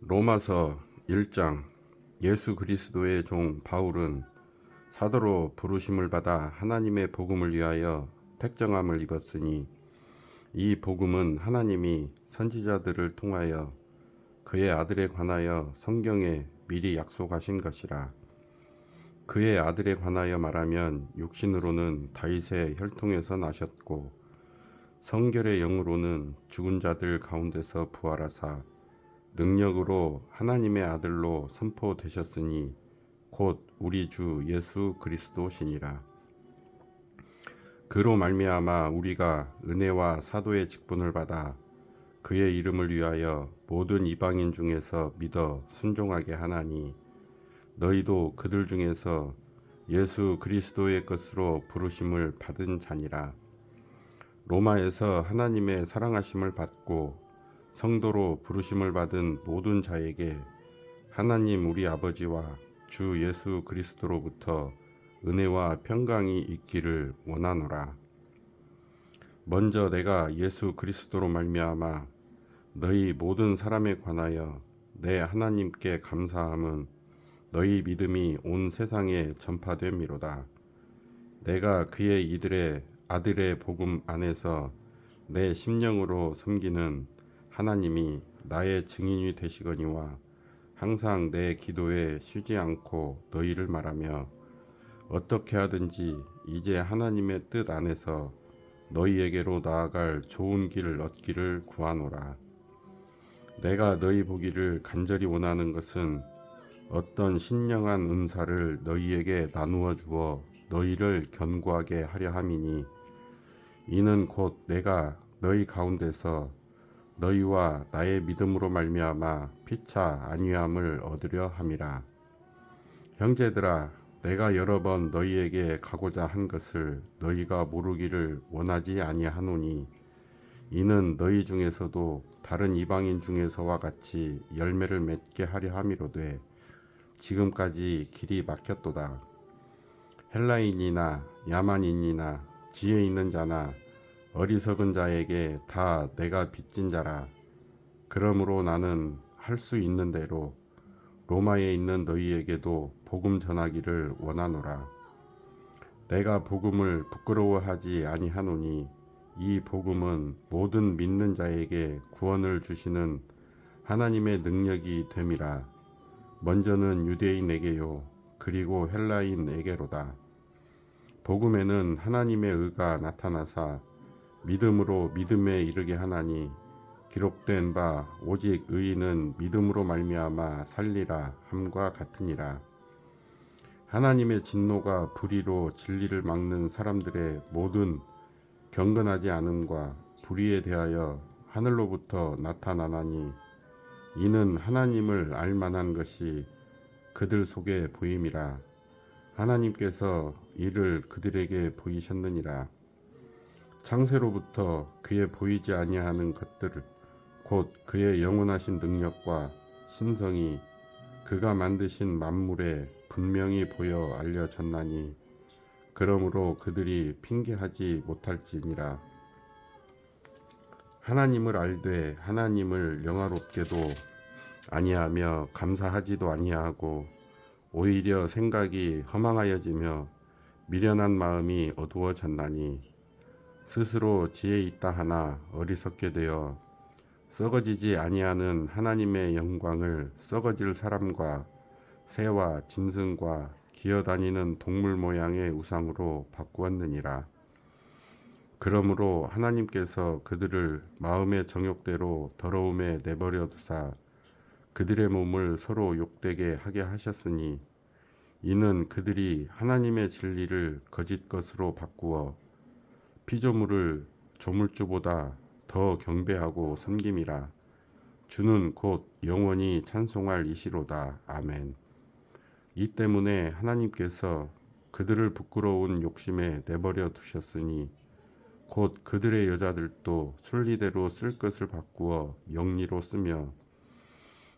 로마서 1장. 예수 그리스도의 종 바울은 사도로 부르심을 받아 하나님의 복음을 위하여 택정함을 입었으니 이 복음은 하나님이 선지자들을 통하여 그의 아들에 관하여 성경에 미리 약속하신 것이라. 그의 아들에 관하여 말하면 육신으로는 다윗의 혈통에서 나셨고 성결의 영으로는 죽은 자들 가운데서 부활하사 능력으로 하나님의 아들로 선포되셨으니 곧 우리 주 예수 그리스도시니라. 그로 말미암아 우리가 은혜와 사도의 직분을 받아 그의 이름을 위하여 모든 이방인 중에서 믿어 순종하게 하나니 너희도 그들 중에서 예수 그리스도의 것으로 부르심을 받은 자니라. 로마에서 하나님의 사랑하심을 받고 성도로 부르심을 받은 모든 자에게 하나님 우리 아버지와 주 예수 그리스도로부터 은혜와 평강이 있기를 원하노라. 먼저 내가 예수 그리스도로 말미암아 너희 모든 사람에 관하여 내 하나님께 감사함은 너희 믿음이 온 세상에 전파됨이로다. 내가 그의 이들의 아들의 복음 안에서 내 심령으로 섬기는 하나님이 나의 증인이 되시거니와 항상 내 기도에 쉬지 않고 너희를 말하며 어떻게 하든지 이제 하나님의 뜻 안에서 너희에게로 나아갈 좋은 길을 얻기를 구하노라. 내가 너희 보기를 간절히 원하는 것은 어떤 신령한 은사를 너희에게 나누어 주어 너희를 견고하게 하려 함이니 이는 곧 내가 너희 가운데서 너희와 나의 믿음으로 말미암아 피차 안위함을 얻으려 함이라. 형제들아, 내가 여러 번 너희에게 가고자 한 것을 너희가 모르기를 원하지 아니하노니 이는 너희 중에서도 다른 이방인 중에서와 같이 열매를 맺게 하려 함이로되 지금까지 길이 막혔도다. 헬라인이나 야만인이나 지혜 있는 자나 어리석은 자에게 다 내가 빚진 자라. 그러므로 나는 할 수 있는 대로 로마에 있는 너희에게도 복음 전하기를 원하노라. 내가 복음을 부끄러워하지 아니하노니 이 복음은 모든 믿는 자에게 구원을 주시는 하나님의 능력이 됨이라. 먼저는 유대인에게요 그리고 헬라인에게로다. 복음에는 하나님의 의가 나타나사 믿음으로 믿음에 이르게 하나니 기록된 바 오직 의인은 믿음으로 말미암아 살리라 함과 같으니라. 하나님의 진노가 불의로 진리를 막는 사람들의 모든 경건하지 않음과 불의에 대하여 하늘로부터 나타나나니 이는 하나님을 알만한 것이 그들 속에 보임이라. 하나님께서 이를 그들에게 보이셨느니라. 창세로부터 그의 보이지 아니하는 것들 곧 그의 영원하신 능력과 신성이 그가 만드신 만물에 분명히 보여 알려졌나니 그러므로 그들이 핑계하지 못할지니라. 하나님을 알되 하나님을 영화롭게도 아니하며 감사하지도 아니하고 오히려 생각이 허망하여지며 미련한 마음이 어두워졌나니 스스로 지혜 있다 하나 어리석게 되어 썩어지지 아니하는 하나님의 영광을 썩어질 사람과 새와 짐승과 기어다니는 동물 모양의 우상으로 바꾸었느니라. 그러므로 하나님께서 그들을 마음의 정욕대로 더러움에 내버려 두사 그들의 몸을 서로 욕되게 하게 하셨으니 이는 그들이 하나님의 진리를 거짓 것으로 바꾸어 피조물을 조물주보다 더 경배하고 섬김이라. 주는 곧 영원히 찬송할 이시로다. 아멘. 이 때문에 하나님께서 그들을 부끄러운 욕심에 내버려 두셨으니 곧 그들의 여자들도 순리대로 쓸 것을 바꾸어 영리로 쓰며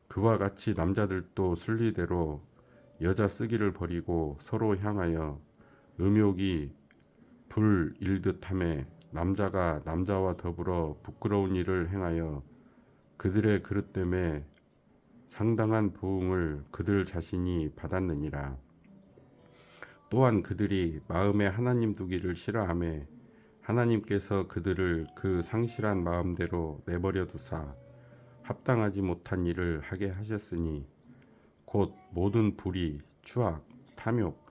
그와 같이 남자들도 순리대로 여자 쓰기를 버리고 서로 향하여 음욕이 불일듯하매 남자가 남자와 더불어 부끄러운 일을 행하여 그들의 그릇됨에 상당한 보응을 그들 자신이 받았느니라. 또한 그들이 마음에 하나님 두기를 싫어하매 하나님께서 그들을 그 상실한 마음대로 내버려 두사 합당하지 못한 일을 하게 하셨으니 곧 모든 불의, 추악, 탐욕,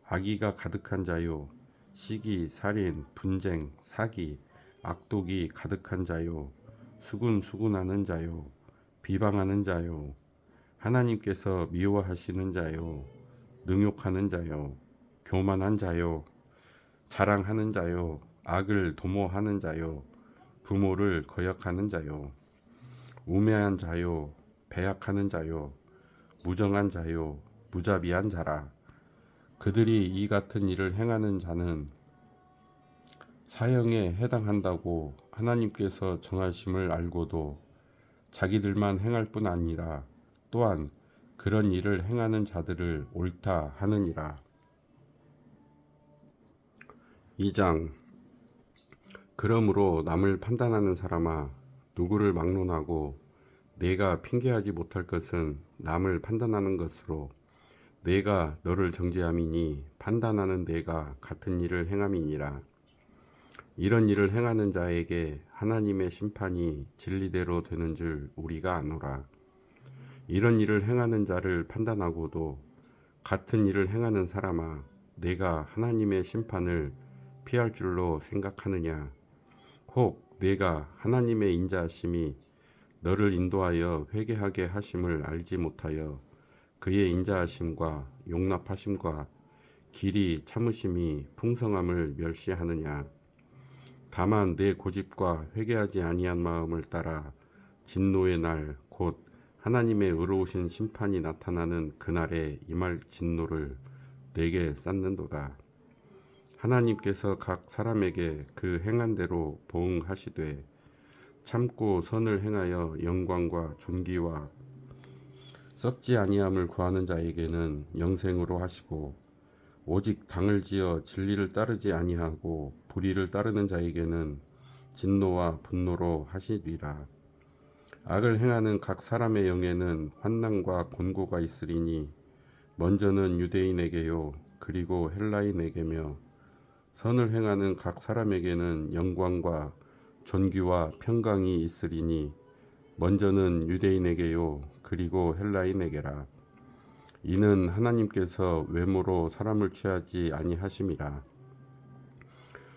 악의가 가득한 자요, 시기, 살인, 분쟁, 사기, 악독이 가득한 자요, 수군수군하는 자요, 비방하는 자요, 하나님께서 미워하시는 자요, 능욕하는 자요, 교만한 자요, 자랑하는 자요, 악을 도모하는 자요, 부모를 거역하는 자요, 우매한 자요, 배약하는 자요, 무정한 자요, 무자비한 자라. 그들이 이 같은 일을 행하는 자는 사형에 해당한다고 하나님께서 정하심을 알고도 자기들만 행할 뿐 아니라 또한 그런 일을 행하는 자들을 옳다 하느니라. 2장. 그러므로 남을 판단하는 사람아, 누구를 막론하고 내가 핑계하지 못할 것은 남을 판단하는 것으로 내가 너를 정죄함이니 판단하는 내가 같은 일을 행함이니라. 이런 일을 행하는 자에게 하나님의 심판이 진리대로 되는 줄 우리가 아노라. 이런 일을 행하는 자를 판단하고도 같은 일을 행하는 사람아, 내가 하나님의 심판을 피할 줄로 생각하느냐? 혹 내가 하나님의 인자하심이 너를 인도하여 회개하게 하심을 알지 못하여 그의 인자하심과 용납하심과 길이 참으심이 풍성함을 멸시하느냐? 다만 내 고집과 회개하지 아니한 마음을 따라 진노의 날 곧 하나님의 의로우신 심판이 나타나는 그날에 임할 진노를 내게 쌓는도다. 하나님께서 각 사람에게 그 행한 대로 보응하시되 참고 선을 행하여 영광과 존귀와 썩지 아니함을 구하는 자에게는 영생으로 하시고 오직 당을 지어 진리를 따르지 아니하고 불의를 따르는 자에게는 진노와 분노로 하시리라. 악을 행하는 각 사람의 영에는 환난과 곤고가 있으리니 먼저는 유대인에게요 그리고 헬라인에게며 선을 행하는 각 사람에게는 영광과 존귀와 평강이 있으리니 먼저는 유대인에게요 그리고 헬라인에게라. 이는 하나님께서 외모로 사람을 취하지 아니하심이라.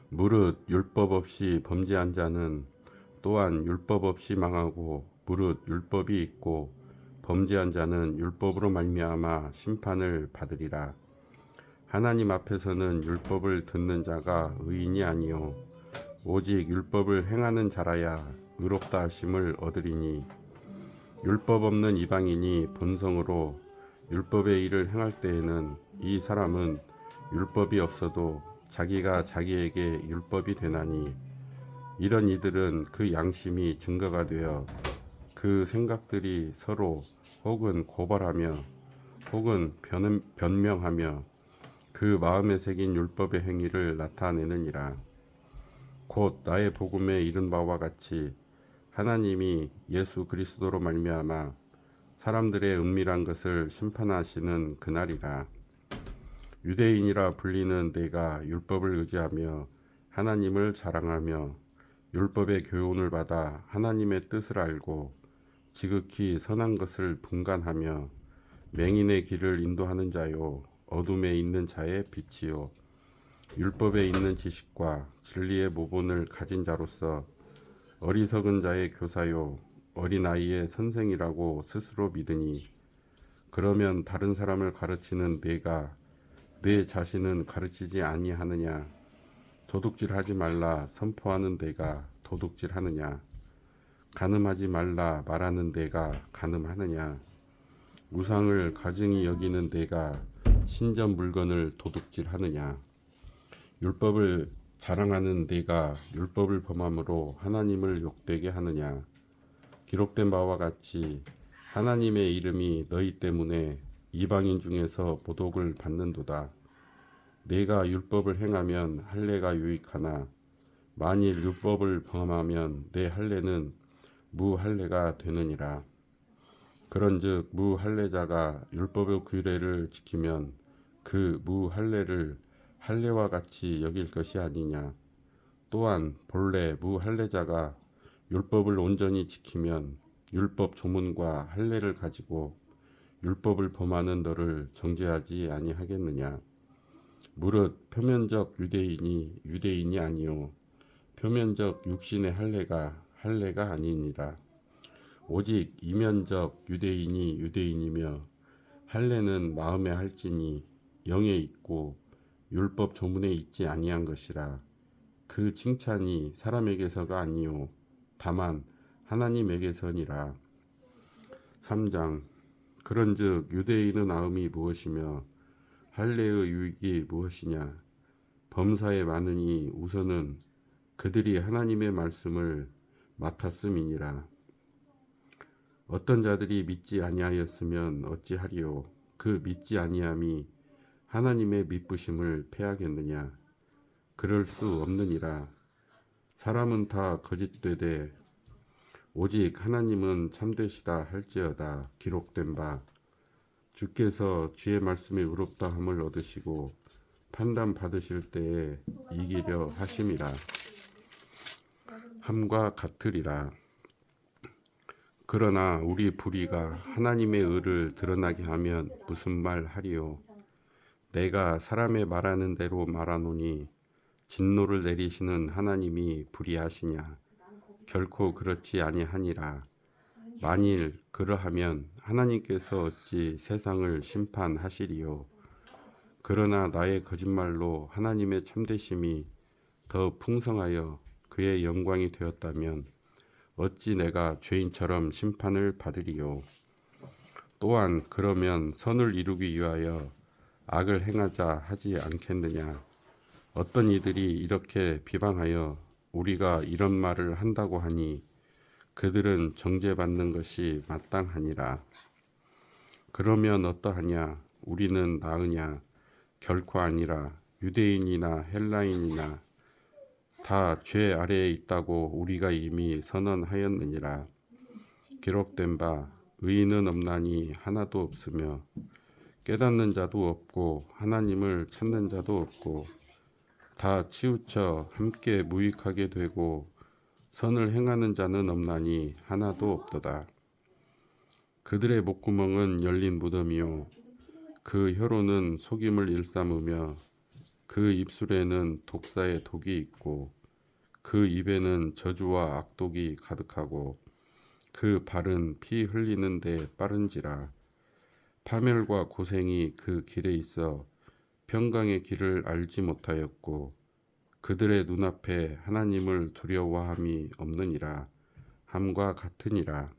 무릇 율법 없이 범죄한 자는 또한 율법 없이 망하고 무릇 율법이 있고 범죄한 자는 율법으로 말미암아 심판을 받으리라. 하나님 앞에서는 율법을 듣는 자가 의인이 아니요 오직 율법을 행하는 자라야 의롭다 하심을 얻으리니 율법 없는 이방인이 본성으로 율법의 일을 행할 때에는 이 사람은 율법이 없어도 자기가 자기에게 율법이 되나니 이런 이들은 그 양심이 증거가 되어 그 생각들이 서로 혹은 고발하며 혹은 변명하며 그 마음에 새긴 율법의 행위를 나타내느니라. 곧 나의 복음에 이른 바와 같이 하나님이 예수 그리스도로 말미암아 사람들의 은밀한 것을 심판하시는 그날이라. 유대인이라 불리는 내가 율법을 의지하며 하나님을 자랑하며 율법의 교훈을 받아 하나님의 뜻을 알고 지극히 선한 것을 분간하며 맹인의 길을 인도하는 자요 어둠에 있는 자의 빛이요 율법에 있는 지식과 진리의 모본을 가진 자로서 어리석은 자의 교사요 어린아이의 선생이라고 스스로 믿으니 그러면 다른 사람을 가르치는 내가 내 자신은 가르치지 아니하느냐? 도둑질하지 말라 선포하는 내가 도둑질하느냐? 간음하지 말라 말하는 내가 간음하느냐? 우상을 가증히 여기는 내가 신전 물건을 도둑질하느냐? 율법을 자랑하는 내가 율법을 범함으로 하나님을 욕되게 하느냐? 기록된 바와 같이 하나님의 이름이 너희 때문에 이방인 중에서 모독을 받는도다. 내가 율법을 행하면 할례가 유익하나 만일 율법을 범하면 내 할례는 무할례가 되느니라. 그런즉 무할례자가 율법의 규례를 지키면 그 무할례를 할례와 같이 여길 것이 아니냐. 또한 본래 무할례자가 율법을 온전히 지키면 율법 조문과 할례를 가지고 율법을 범하는 너를 정죄하지 아니하겠느냐. 무릇 표면적 유대인이 유대인이 아니요 표면적 육신의 할례가 아니니라. 오직 이면적 유대인이 유대인이며 할례는 마음에 할지니 영에 있고 율법 조문에 있지 아니한 것이라. 그 칭찬이 사람에게서가 아니요 다만 하나님에게서니라. 3장. 그런즉 유대인의 나음이 무엇이며 할례의 유익이 무엇이냐. 범사에 많으니 우선은 그들이 하나님의 말씀을 맡았음이니라. 어떤 자들이 믿지 아니하였으면 어찌하리요. 그 믿지 아니함이 하나님의 믿부심을 패하겠느냐. 그럴 수 없느니라. 사람은 다 거짓되되 오직 하나님은 참되시다 할지어다. 기록된 바 주께서 주의 말씀에 의롭다함을 얻으시고 판단 받으실 때에 이기려 하심이라. 함과 같으리라. 그러나 우리 불의가 하나님의 의를 드러나게 하면 무슨 말 하리요. 내가 사람의 말하는 대로 말하노니 진노를 내리시는 하나님이 불의하시냐. 결코 그렇지 아니하니라. 만일 그러하면 하나님께서 어찌 세상을 심판하시리요. 그러나 나의 거짓말로 하나님의 참되심이 더 풍성하여 그의 영광이 되었다면 어찌 내가 죄인처럼 심판을 받으리요. 또한 그러면 선을 이루기 위하여 악을 행하자 하지 않겠느냐. 어떤 이들이 이렇게 비방하여 우리가 이런 말을 한다고 하니 그들은 정죄받는 것이 마땅하니라. 그러면 어떠하냐. 우리는 나으냐. 결코 아니라. 유대인이나 헬라인이나 다 죄 아래에 있다고 우리가 이미 선언하였느니라. 기록된 바 의인은 없나니 하나도 없으며 깨닫는 자도 없고 하나님을 찾는 자도 없고 다 치우쳐 함께 무익하게 되고 선을 행하는 자는 없나니 하나도 없도다. 그들의 목구멍은 열린 무덤이요 그 혀로는 속임을 일삼으며 그 입술에는 독사의 독이 있고 그 입에는 저주와 악독이 가득하고 그 발은 피 흘리는 데 빠른지라. 파멸과 고생이 그 길에 있어 평강의 길을 알지 못하였고 그들의 눈앞에 하나님을 두려워함이 없느니라. 함과 같으니라.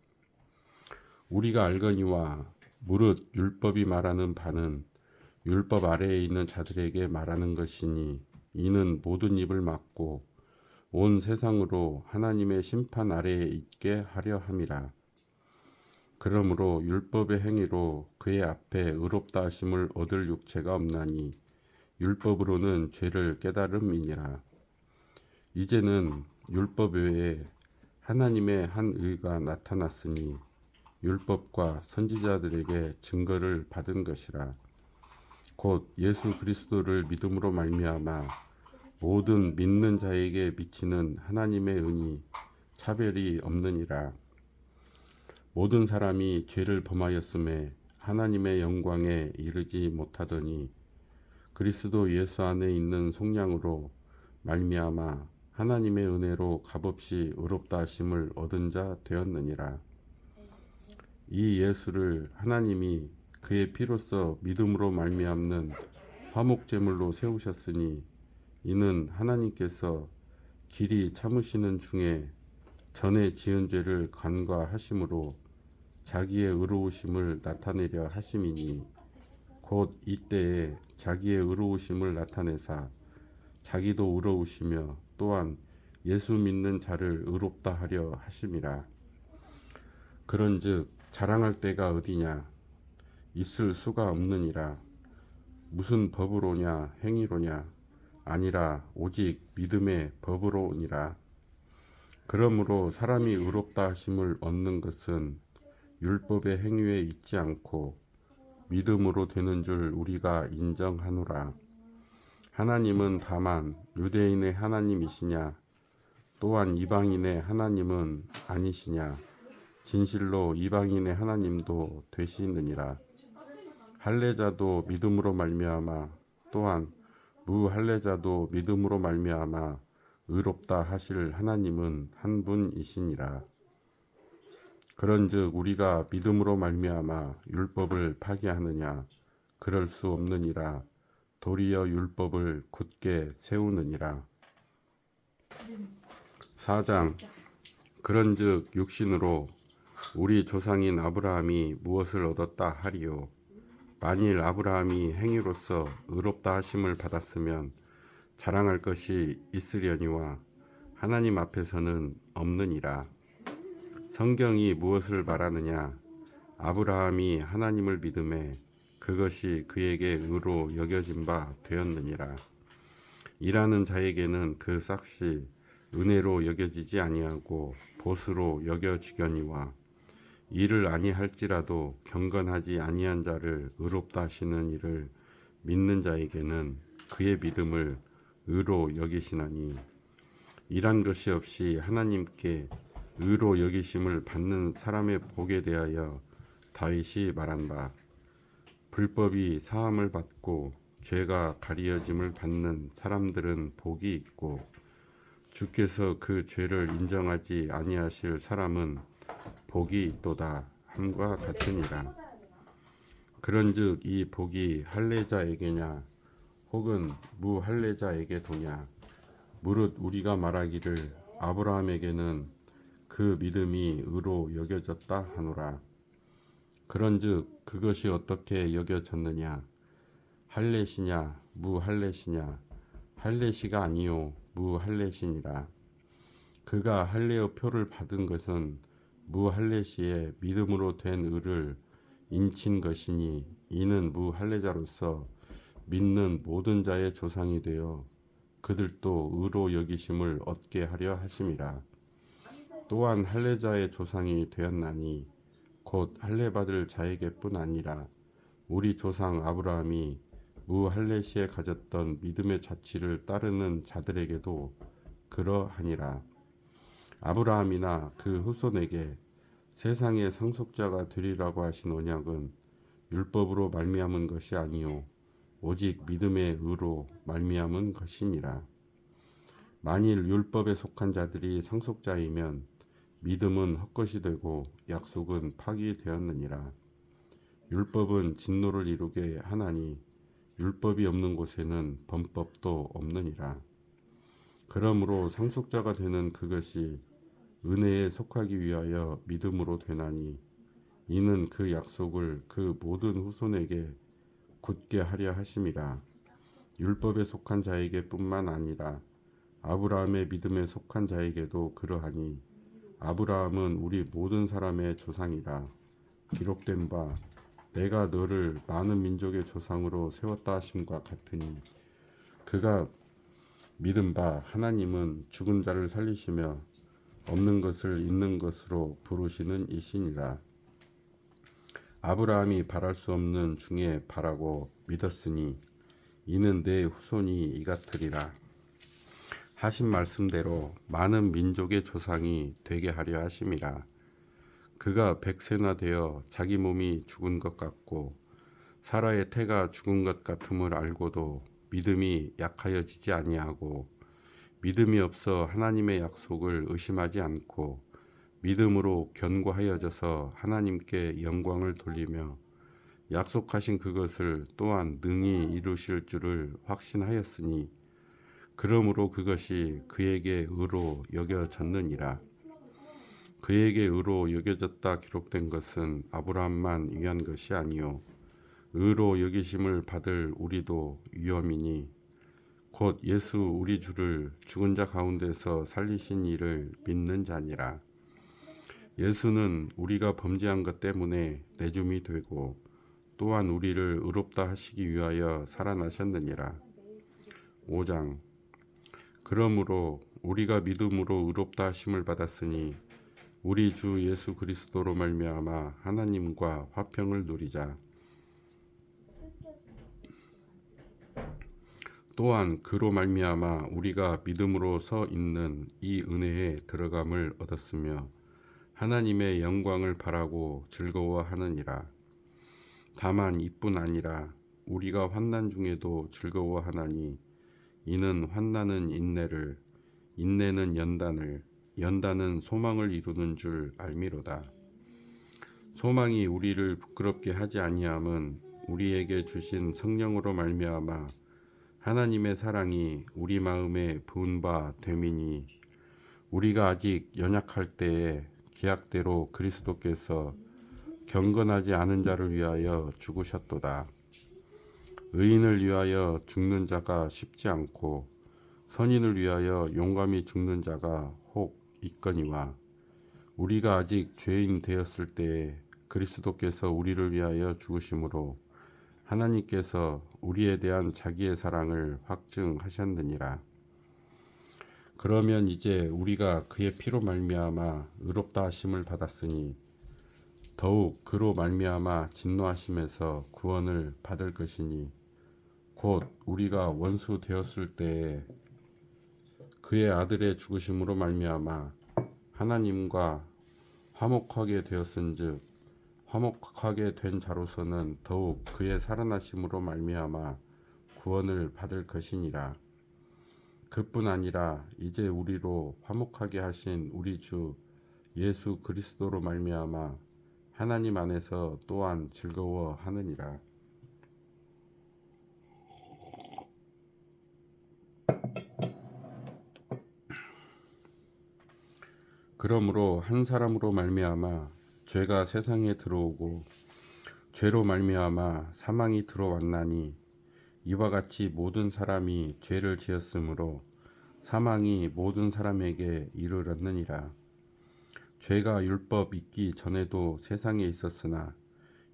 우리가 알거니와 무릇 율법이 말하는 바는 율법 아래에 있는 자들에게 말하는 것이니 이는 모든 입을 막고 온 세상으로 하나님의 심판 아래에 있게 하려 함이라. 그러므로 율법의 행위로 그의 앞에 의롭다 하심을 얻을 육체가 없나니 율법으로는 죄를 깨달음이니라. 이제는 율법 외에 하나님의 한 의가 나타났으니 율법과 선지자들에게 증거를 받은 것이라. 곧 예수 그리스도를 믿음으로 말미암아 모든 믿는 자에게 미치는 하나님의 은이 차별이 없느니라. 모든 사람이 죄를 범하였음에 하나님의 영광에 이르지 못하더니 그리스도 예수 안에 있는 속량으로 말미암아 하나님의 은혜로 값없이 의롭다 하심을 얻은 자 되었느니라. 이 예수를 하나님이 그의 피로써 믿음으로 말미암는 화목제물로 세우셨으니 이는 하나님께서 길이 참으시는 중에 전에 지은 죄를 간과하심으로 자기의 의로우심을 나타내려 하심이니 곧 이때에 자기의 의로우심을 나타내사 자기도 의로우시며 또한 예수 믿는 자를 의롭다 하려 하심이라. 그런즉 자랑할 때가 어디냐. 있을 수가 없느니라. 무슨 법으로냐 행위로냐 아니라 오직 믿음의 법으로니라. 그러므로 사람이 의롭다 하심을 얻는 것은 율법의 행위에 있지 않고 믿음으로 되는 줄 우리가 인정하노라. 하나님은 다만 유대인의 하나님이시냐 또한 이방인의 하나님은 아니시냐 진실로 이방인의 하나님도 되시느니라. 할례자도 믿음으로 말미암아 또한 무할례자도 믿음으로 말미암아 의롭다 하실 하나님은 한 분이시니라. 그런즉 우리가 믿음으로 말미암아 율법을 파기하느냐 그럴 수 없느니라. 도리어 율법을 굳게 세우느니라. 4장. 그런즉 육신으로 우리 조상인 아브라함이 무엇을 얻었다 하리요. 만일 아브라함이 행위로서 의롭다 하심을 받았으면 자랑할 것이 있으려니와 하나님 앞에서는 없느니라. 성경이 무엇을 말하느냐. 아브라함이 하나님을 믿음에 그것이 그에게 의로 여겨진 바 되었느니라. 일하는 자에게는 그 삭시 은혜로 여겨지지 아니하고 보수로 여겨지거니와 일을 아니할지라도 경건하지 아니한 자를 의롭다 하시는 이를 믿는 자에게는 그의 믿음을 의로 여기시나니 일한 것이 없이 하나님께 의로 여기심을 받는 사람의 복에 대하여 다윗이 말한 바 불법이 사함을 받고 죄가 가리어짐을 받는 사람들은 복이 있고 주께서 그 죄를 인정하지 아니하실 사람은 복이 있도다 함과 같으니라. 그런즉 이 복이 할례자에게냐 혹은 무할례자에게 도냐 무릇 우리가 말하기를 아브라함에게는 그 믿음이 의로 여겨졌다 하노라. 그런즉 그것이 어떻게 여겨졌느냐 할례시냐 무할례시냐 할례시가 아니요 무할례시니라. 그가 할례의 표를 받은 것은 무할례시에 믿음으로 된 의를 인친 것이니 이는 무할례자로서 믿는 모든 자의 조상이 되어 그들도 의로 여기심을 얻게 하려 하심이라. 또한 할례자의 조상이 되었나니 곧 할례받을 자에게뿐 아니라 우리 조상 아브라함이 무할례시에 가졌던 믿음의 자취를 따르는 자들에게도 그러하니라. 아브라함이나 그 후손에게 세상의 상속자가 되리라고 하신 언약은 율법으로 말미암은 것이 아니요 오직 믿음의 의로 말미암은 것이니라. 만일 율법에 속한 자들이 상속자이면 믿음은 헛것이 되고 약속은 파기되었느니라. 율법은 진노를 이루게 하나니 율법이 없는 곳에는 범법도 없느니라. 그러므로 상속자가 되는 그것이 은혜에 속하기 위하여 믿음으로 되나니 이는 그 약속을 그 모든 후손에게 굳게 하려 하심이라. 율법에 속한 자에게 뿐만 아니라 아브라함의 믿음에 속한 자에게도 그러하니 아브라함은 우리 모든 사람의 조상이라. 기록된 바 내가 너를 많은 민족의 조상으로 세웠다 하심과 같으니 그가 믿은 바 하나님은 죽은 자를 살리시며 없는 것을 있는 것으로 부르시는 이시니라. 아브라함이 바랄 수 없는 중에 바라고 믿었으니 이는 내 후손이 이같으리라 하신 말씀대로 많은 민족의 조상이 되게 하려 하심이라. 그가 100세나 되어 자기 몸이 죽은 것 같고 사라의 태가 죽은 것 같음을 알고도 믿음이 약하여지지 아니하고 믿음이 없어 하나님의 약속을 의심하지 않고 믿음으로 견고하여져서 하나님께 영광을 돌리며 약속하신 그것을 또한 능히 이루실 줄을 확신하였으니 그러므로 그것이 그에게 의로 여겨졌느니라. 그에게 의로 여겨졌다 기록된 것은 아브라함만 위한 것이 아니요 의로 여기심을 받을 우리도 위험이니 곧 예수 우리 주를 죽은 자 가운데서 살리신 이를 믿는 자니라. 예수는 우리가 범죄한 것 때문에 내줌이 되고 또한 우리를 의롭다 하시기 위하여 살아나셨느니라. 5장. 그러므로 우리가 믿음으로 의롭다 하심을 받았으니 우리 주 예수 그리스도로 말미암아 하나님과 화평을 누리자. 또한 그로 말미암아 우리가 믿음으로 서 있는 이 은혜에 들어감을 얻었으며 하나님의 영광을 바라고 즐거워하느니라. 다만 이뿐 아니라 우리가 환난 중에도 즐거워하나니 이는 환난은 인내를, 인내는 연단을, 연단은 소망을 이루는 줄 알미로다. 소망이 우리를 부끄럽게 하지 아니함은 우리에게 주신 성령으로 말미암아 하나님의 사랑이 우리 마음에 부은 바 됨이니 우리가 아직 연약할 때에 기약대로 그리스도께서 경건하지 않은 자를 위하여 죽으셨도다. 의인을 위하여 죽는 자가 쉽지 않고 선인을 위하여 용감히 죽는 자가 혹 있거니와 우리가 아직 죄인 되었을 때에 그리스도께서 우리를 위하여 죽으심으로 하나님께서 우리에 대한 자기의 사랑을 확증하셨느니라. 그러면 이제 우리가 그의 피로 말미암아 의롭다 하심을 받았으니 더욱 그로 말미암아 진노하심에서 구원을 받을 것이니 곧 우리가 원수 되었을 때에 그의 아들의 죽으심으로 말미암아 하나님과 화목하게 되었은즉 화목하게 된 자로서는 더욱 그의 살아나심으로 말미암아 구원을 받을 것이니라. 그뿐 아니라 이제 우리로 화목하게 하신 우리 주 예수 그리스도로 말미암아 하나님 안에서 또한 즐거워하느니라. 그러므로 한 사람으로 말미암아 죄가 세상에 들어오고 죄로 말미암아 사망이 들어왔나니 이와 같이 모든 사람이 죄를 지었으므로 사망이 모든 사람에게 이르렀느니라. 죄가 율법 있기 전에도 세상에 있었으나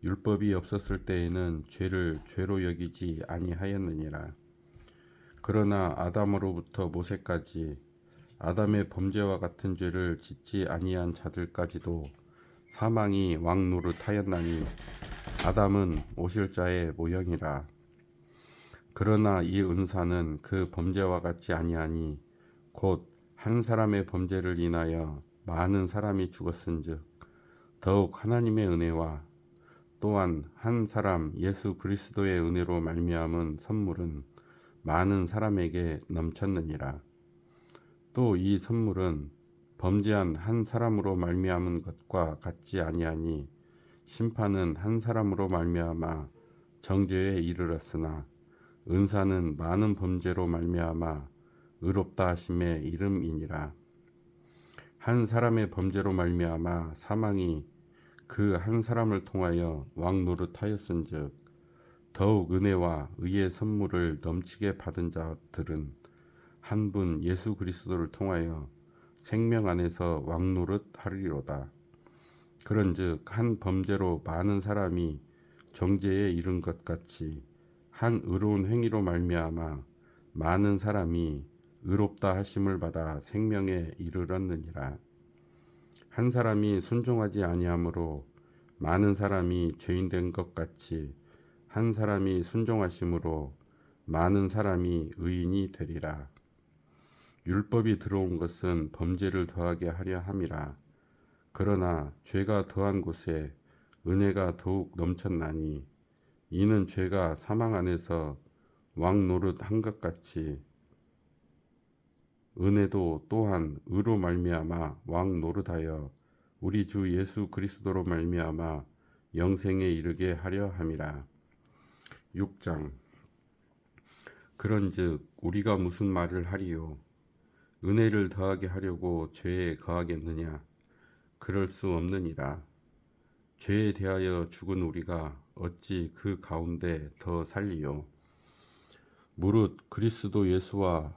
율법이 없었을 때에는 죄를 죄로 여기지 아니하였느니라. 그러나 아담으로부터 모세까지 아담의 범죄와 같은 죄를 짓지 아니한 자들까지도 사망이 왕노릇하였나니 아담은 오실 자의 모형이라. 그러나 이 은사는 그 범죄와 같지 아니하니 곧 한 사람의 범죄를 인하여 많은 사람이 죽었은즉 더욱 하나님의 은혜와 또한 한 사람 예수 그리스도의 은혜로 말미암은 선물은 많은 사람에게 넘쳤느니라. 또 이 선물은 범죄한 한 사람으로 말미암은 것과 같지 아니하니 심판은 한 사람으로 말미암아 정죄에 이르렀으나 은사는 많은 범죄로 말미암아 의롭다 하심의 이름이니라. 한 사람의 범죄로 말미암아 사망이 그 한 사람을 통하여 왕노릇하였은즉 더욱 은혜와 의의 선물을 넘치게 받은 자들은 한 분 예수 그리스도를 통하여 생명 안에서 왕노릇하리로다. 그런즉 한 범죄로 많은 사람이 정죄에 이른 것 같이 한 의로운 행위로 말미암아 많은 사람이 의롭다 하심을 받아 생명에 이르렀느니라. 한 사람이 순종하지 아니하므로 많은 사람이 죄인된 것 같이 한 사람이 순종하심으로 많은 사람이 의인이 되리라. 율법이 들어온 것은 범죄를 더하게 하려 함이라. 그러나 죄가 더한 곳에 은혜가 더욱 넘쳤나니 이는 죄가 사망 안에서 왕노릇한 것 같이 은혜도 또한 의로 말미암아 왕노릇하여 우리 주 예수 그리스도로 말미암아 영생에 이르게 하려 함이라. 6장. 그런즉 우리가 무슨 말을 하리요? 은혜를 더하게 하려고 죄에 거하겠느냐? 그럴 수 없느니라. 죄에 대하여 죽은 우리가 어찌 그 가운데 더 살리요? 무릇 그리스도 예수와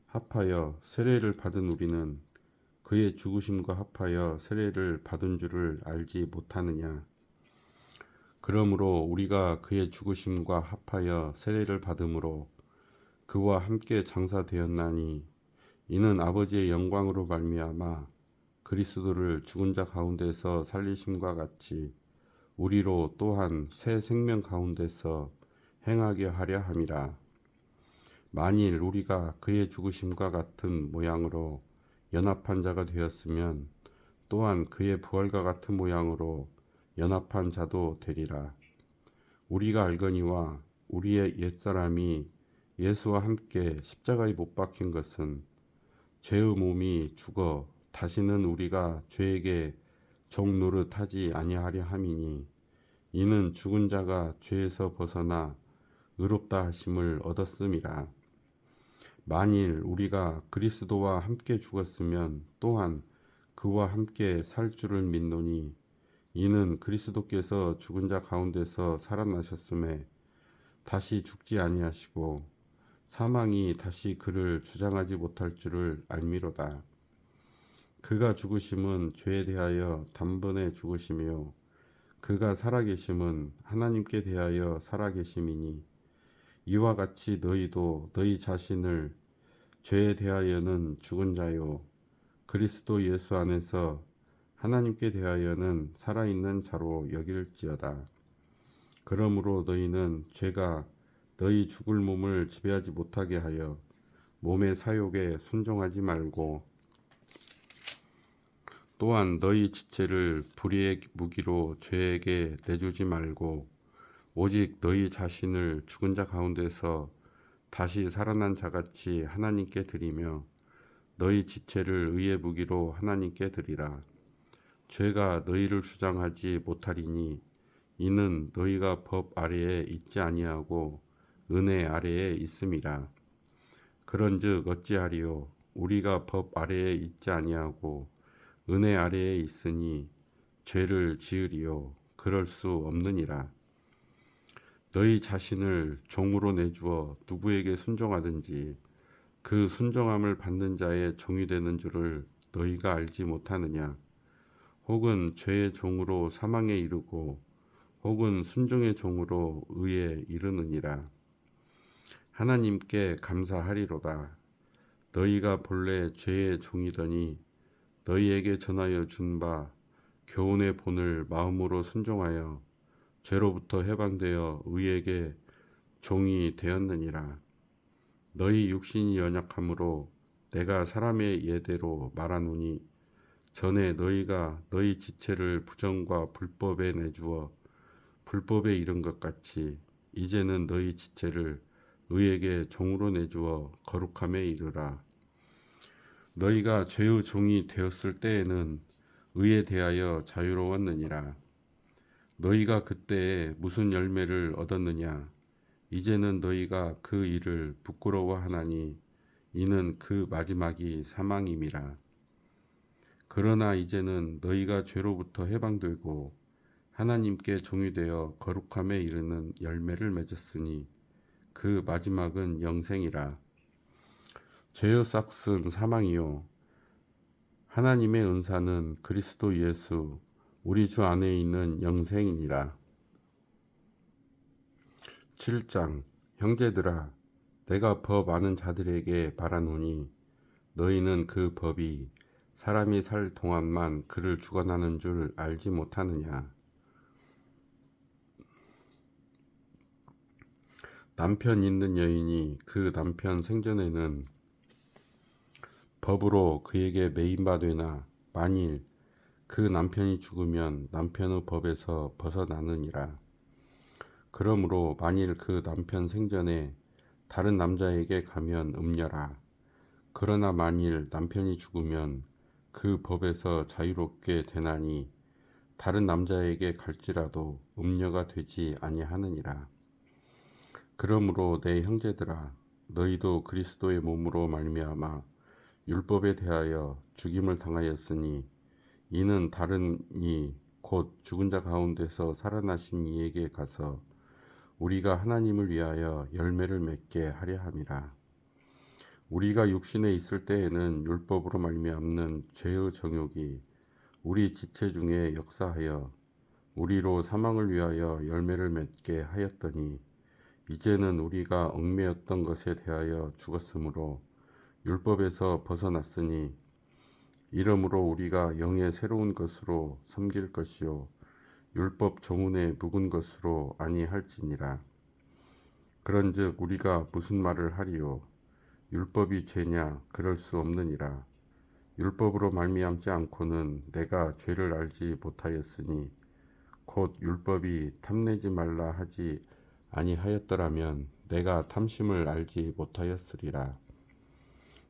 합하여 세례를 받은 우리는 그의 죽으심과 합하여 세례를 받은 줄을 알지 못하느냐? 그러므로 우리가 그의 죽으심과 합하여 세례를 받음으로 그와 함께 장사되었나니 이는 아버지의 영광으로 말미암아 그리스도를 죽은 자 가운데서 살리심과 같이 우리로 또한 새 생명 가운데서 행하게 하려 함이라. 만일 우리가 그의 죽으심과 같은 모양으로 연합한 자가 되었으면 또한 그의 부활과 같은 모양으로 연합한 자도 되리라. 우리가 알거니와 우리의 옛사람이 예수와 함께 십자가에 못 박힌 것은 죄의 몸이 죽어 다시는 우리가 죄에게 종 노릇하지 아니하려 함이니, 이는 죽은 자가 죄에서 벗어나 의롭다 하심을 얻었음이라. 만일 우리가 그리스도와 함께 죽었으면 또한 그와 함께 살 줄을 믿노니, 이는 그리스도께서 죽은 자 가운데서 살아나셨음에 다시 죽지 아니하시고 사망이 다시 그를 주장하지 못할 줄을 알미로다. 그가 죽으심은 죄에 대하여 단번에 죽으시며 그가 살아계심은 하나님께 대하여 살아계심이니, 이와 같이 너희도 너희 자신을 죄에 대하여는 죽은 자요 그리스도 예수 안에서 하나님께 대하여는 살아있는 자로 여길지어다. 그러므로 너희는 죄가 너희 죽을 몸을 지배하지 못하게 하여 몸의 사욕에 순종하지 말고, 또한 너희 지체를 불의의 무기로 죄에게 내주지 말고, 오직 너희 자신을 죽은 자 가운데서 다시 살아난 자같이 하나님께 드리며 너희 지체를 의의 무기로 하나님께 드리라. 죄가 너희를 주장하지 못하리니, 이는 너희가 법 아래에 있지 아니하고 은혜 아래에 있음이라. 그런즉 어찌하리요? 우리가 법 아래에 있지 아니하고 은혜 아래에 있으니 죄를 지으리요? 그럴 수 없느니라. 너희 자신을 종으로 내주어 누구에게 순종하든지 그 순종함을 받는 자의 종이 되는 줄을 너희가 알지 못하느냐? 혹은 죄의 종으로 사망에 이르고 혹은 순종의 종으로 의에 이르느니라. 하나님께 감사하리로다. 너희가 본래 죄의 종이더니 너희에게 전하여 준 바 교훈의 본을 마음으로 순종하여 죄로부터 해방되어 의에게 종이 되었느니라. 너희 육신이 연약함으로 내가 사람의 예대로 말하노니, 전에 너희가 너희 지체를 부정과 불법에 내주어 불법에 이른 것 같이 이제는 너희 지체를 의에게 종으로 내주어 거룩함에 이르라. 너희가 죄의 종이 되었을 때에는 의에 대하여 자유로웠느니라. 너희가 그때에 무슨 열매를 얻었느냐? 이제는 너희가 그 일을 부끄러워하나니 이는 그 마지막이 사망임이라. 그러나 이제는 너희가 죄로부터 해방되고 하나님께 종이 되어 거룩함에 이르는 열매를 맺었으니 그 마지막은 영생이라. 죄의 삭은 사망이요 하나님의 은사는 그리스도 예수 우리 주 안에 있는 영생이니라. 7장. 형제들아, 내가 법 아는 자들에게 바라노니, 너희는 그 법이 사람이 살 동안만 그를 주관하는 줄 알지 못하느냐? 남편 있는 여인이 그 남편 생전에는 법으로 그에게 매인바 되나, 만일 그 남편이 죽으면 남편의 법에서 벗어나느니라. 그러므로 만일 그 남편 생전에 다른 남자에게 가면 음녀라. 그러나 만일 남편이 죽으면 그 법에서 자유롭게 되나니, 다른 남자에게 갈지라도 음녀가 되지 아니하느니라. 그러므로 내 형제들아, 너희도 그리스도의 몸으로 말미암아 율법에 대하여 죽임을 당하였으니, 이는 다른 이 곧 죽은 자 가운데서 살아나신 이에게 가서 우리가 하나님을 위하여 열매를 맺게 하려 함이라. 우리가 육신에 있을 때에는 율법으로 말미암는 죄의 정욕이 우리 지체 중에 역사하여 우리로 사망을 위하여 열매를 맺게 하였더니, 이제는 우리가 얽매였던 것에 대하여 죽었으므로 율법에서 벗어났으니 이러므로 우리가 영의 새로운 것으로 섬길 것이요 율법 조문의 묵은 것으로 아니할지니라. 그런즉 우리가 무슨 말을 하리요? 율법이 죄냐? 그럴 수 없느니라. 율법으로 말미암지 않고는 내가 죄를 알지 못하였으니 곧 율법이 탐내지 말라 하지 아니하였더라면 내가 탐심을 알지 못하였으리라.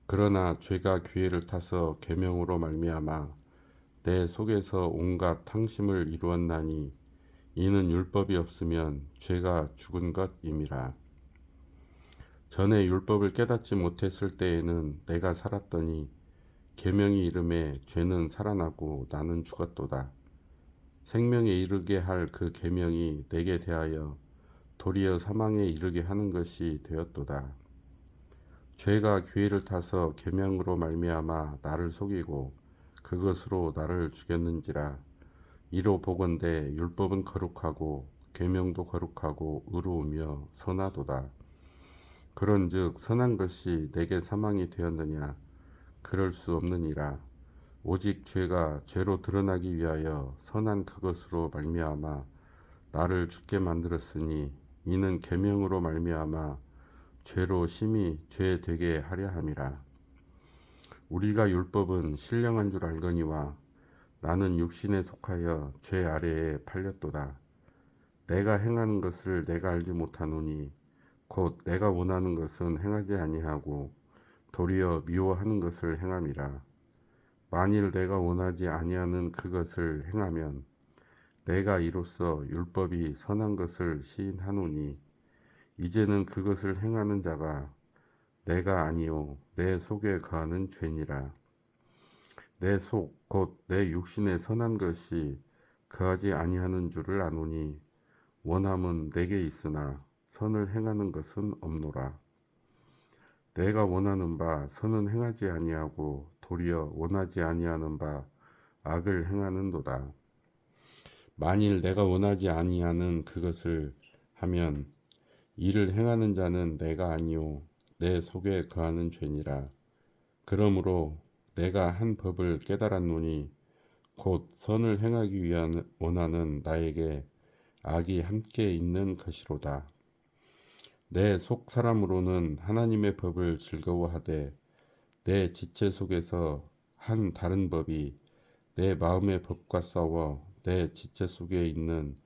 그러나 죄가 기회를 타서 계명으로 말미암아 내 속에서 온갖 탕심을 이루었나니 이는 율법이 없으면 죄가 죽은 것임이라. 전에 율법을 깨닫지 못했을 때에는 내가 살았더니 계명이 이름에 죄는 살아나고 나는 죽었도다. 생명에 이르게 할 그 계명이 내게 대하여 도리어 사망에 이르게 하는 것이 되었도다. 죄가 기회를 타서 계명으로 말미암아 나를 속이고 그것으로 나를 죽였는지라. 이로 보건대 율법은 거룩하고 계명도 거룩하고 의로우며 선하도다. 그런즉 선한 것이 내게 사망이 되었느냐? 그럴 수 없느니라. 오직 죄가 죄로 드러나기 위하여 선한 그것으로 말미암아 나를 죽게 만들었으니 이는 계명으로 말미암아 죄로 심히 죄 되게 하려 함이라. 우리가 율법은 신령한 줄 알거니와 나는 육신에 속하여 죄 아래에 팔렸도다. 내가 행하는 것을 내가 알지 못하노니 곧 내가 원하는 것은 행하지 아니하고 도리어 미워하는 것을 행함이라. 만일 내가 원하지 아니하는 그것을 행하면 내가 이로써 율법이 선한 것을 시인하노니 이제는 그것을 행하는 자가 내가 아니요 내 속에 거하는 죄니라. 내 속 곧 내 육신에 선한 것이 거하지 아니하는 줄을 아노니 원함은 내게 있으나 선을 행하는 것은 없노라. 내가 원하는 바 선은 행하지 아니하고 도리어 원하지 아니하는 바 악을 행하는도다. 만일 내가 원하지 아니하는 그것을 하면 이를 행하는 자는 내가 아니요 내 속에 거하는 죄니라. 그러므로 내가 한 법을 깨달았노니 곧 선을 행하기 위한 원하는 나에게 악이 함께 있는 것이로다. 내 속 사람으로는 하나님의 법을 즐거워하되 내 지체 속에서 한 다른 법이 내 마음의 법과 싸워 내 지체 속에 있는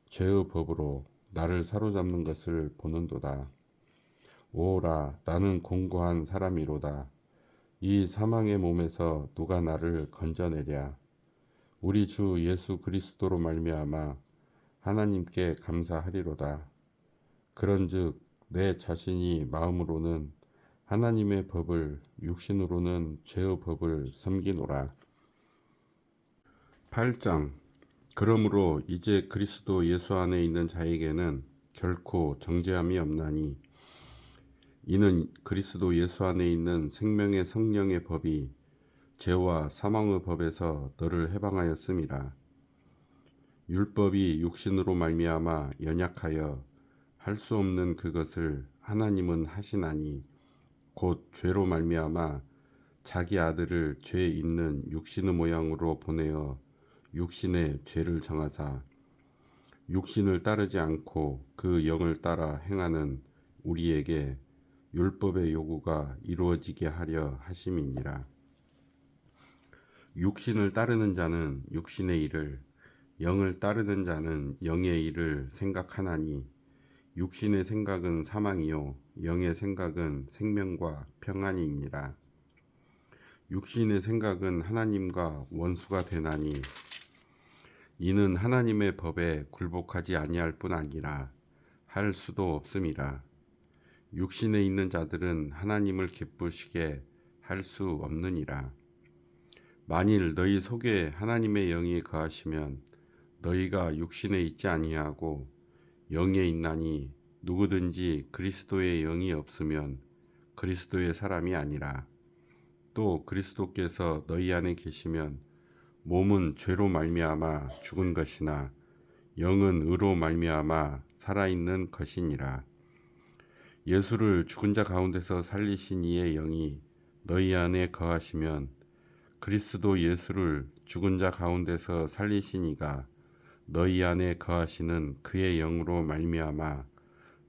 죄의 법으로 나를 사로잡는 것을 보는도다. 오라, 나는 공고한 사람이로다. 이 사망의 몸에서 누가 나를 건져내랴. 우리 주 예수 그리스도로 말미암아 하나님께 감사하리로다. 그런즉 내 자신이 마음으로는 하나님의 법을 육신으로는 죄의 법을 섬기노라. 8장. 그러므로 이제 그리스도 예수 안에 있는 자에게는 결코 정죄함이 없나니 이는 그리스도 예수 안에 있는 생명의 성령의 법이 죄와 사망의 법에서 너를 해방하였음이라. 율법이 육신으로 말미암아 연약하여 할 수 없는 그것을 하나님은 하시나니 곧 죄로 말미암아 자기 아들을 죄 있는 육신의 모양으로 보내어 육신의 죄를 정하사 육신을 따르지 않고 그 영을 따라 행하는 우리에게 율법의 요구가 이루어지게 하려 하심이니라. 육신을 따르는 자는 육신의 일을, 영을 따르는 자는 영의 일을 생각하나니 육신의 생각은 사망이요 영의 생각은 생명과 평안이니라. 육신의 생각은 하나님과 원수가 되나니 이는 하나님의 법에 굴복하지 아니할 뿐 아니라 할 수도 없음이라. 육신에 있는 자들은 하나님을 기쁘시게 할 수 없느니라. 만일 너희 속에 하나님의 영이 거하시면 너희가 육신에 있지 아니하고 영에 있나니 누구든지 그리스도의 영이 없으면 그리스도의 사람이 아니라. 또 그리스도께서 너희 안에 계시면 몸은 죄로 말미암아 죽은 것이나 영은 의로 말미암아 살아있는 것이니라. 예수를 죽은 자 가운데서 살리신 이의 영이 너희 안에 거하시면 그리스도 예수를 죽은 자 가운데서 살리시니가 너희 안에 거하시는 그의 영으로 말미암아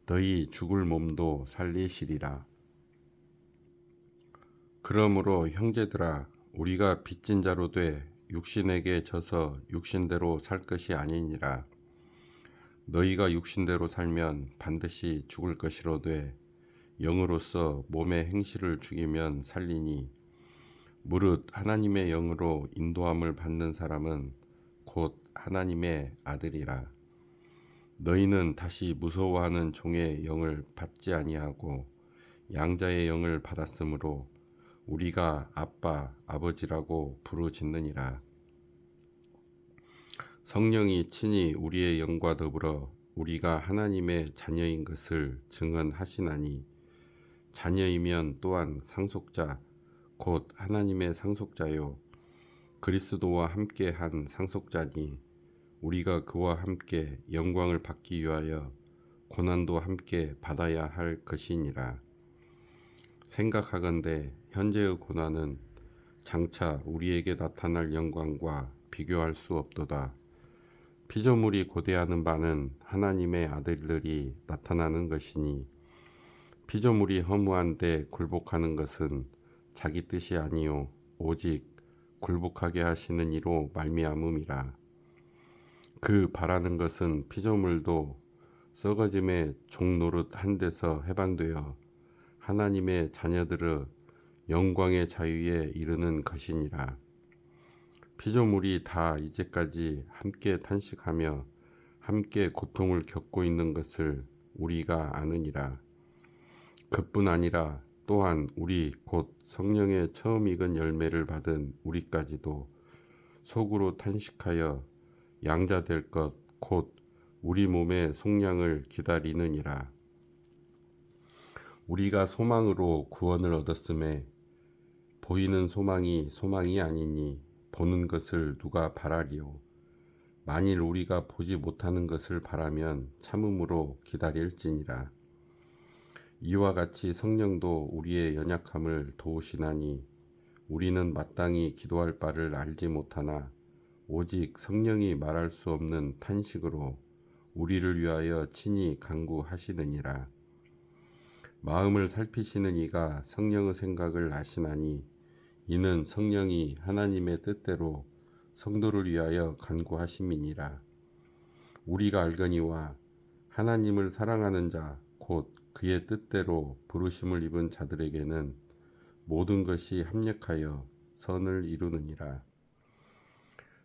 너희 죽을 몸도 살리시리라. 그러므로 형제들아, 우리가 빚진 자로 돼 육신에게 져서 육신대로 살 것이 아니니라. 너희가 육신대로 살면 반드시 죽을 것이로되 영으로서 몸의 행실을 죽이면 살리니, 무릇 하나님의 영으로 인도함을 받는 사람은 곧 하나님의 아들이라. 너희는 다시 무서워하는 종의 영을 받지 아니하고 양자의 영을 받았으므로 우리가 아빠, 아버지라고 부르짖느니라. 성령이 친히 우리의 영과 더불어 우리가 하나님의 자녀인 것을 증언하시나니, 자녀이면 또한 상속자, 곧 하나님의 상속자요 그리스도와 함께 한 상속자니, 우리가 그와 함께 영광을 받기 위하여 고난도 함께 받아야 할 것이니라. 생각하건대 현재의 고난은 장차 우리에게 나타날 영광과 비교할 수 없도다. 피조물이 고대하는 바는 하나님의 아들들이 나타나는 것이니, 피조물이 허무한데 굴복하는 것은 자기 뜻이 아니요 오직 굴복하게 하시는 이로 말미암음이라. 그 바라는 것은 피조물도 썩어짐의 종노릇 한 데서 해방되어 하나님의 자녀들의 영광의 자유에 이르는 것이니라. 피조물이 다 이제까지 함께 탄식하며 함께 고통을 겪고 있는 것을 우리가 아느니라. 그뿐 아니라 또한 우리 곧 성령의 처음 익은 열매를 받은 우리까지도 속으로 탄식하여 양자될 것 곧 우리 몸의 속량을 기다리느니라. 우리가 소망으로 구원을 얻었음에 보이는 소망이 소망이 아니니 보는 것을 누가 바라리요. 만일 우리가 보지 못하는 것을 바라면 참음으로 기다릴지니라. 이와 같이 성령도 우리의 연약함을 도우시나니, 우리는 마땅히 기도할 바를 알지 못하나 오직 성령이 말할 수 없는 탄식으로 우리를 위하여 친히 간구하시느니라. 마음을 살피시는 이가 성령의 생각을 아시나니, 이는 성령이 하나님의 뜻대로 성도를 위하여 간구하심이니라. 우리가 알거니와 하나님을 사랑하는 자 곧 그의 뜻대로 부르심을 입은 자들에게는 모든 것이 합력하여 선을 이루느니라.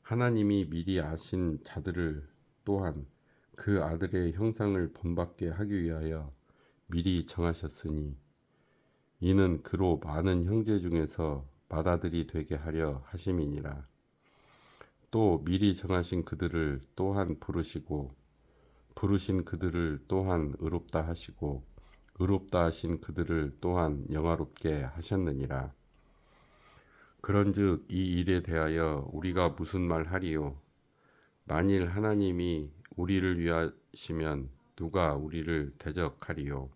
하나님이 미리 아신 자들을 또한 그 아들의 형상을 본받게 하기 위하여 미리 정하셨으니, 이는 그로 많은 형제 중에서 맏아들이 되게 하려 하심이니라. 또 미리 정하신 그들을 또한 부르시고, 부르신 그들을 또한 의롭다 하시고, 의롭다 하신 그들을 또한 영화롭게 하셨느니라. 그런즉 이 일에 대하여 우리가 무슨 말 하리요? 만일 하나님이 우리를 위하시면 누가 우리를 대적하리요?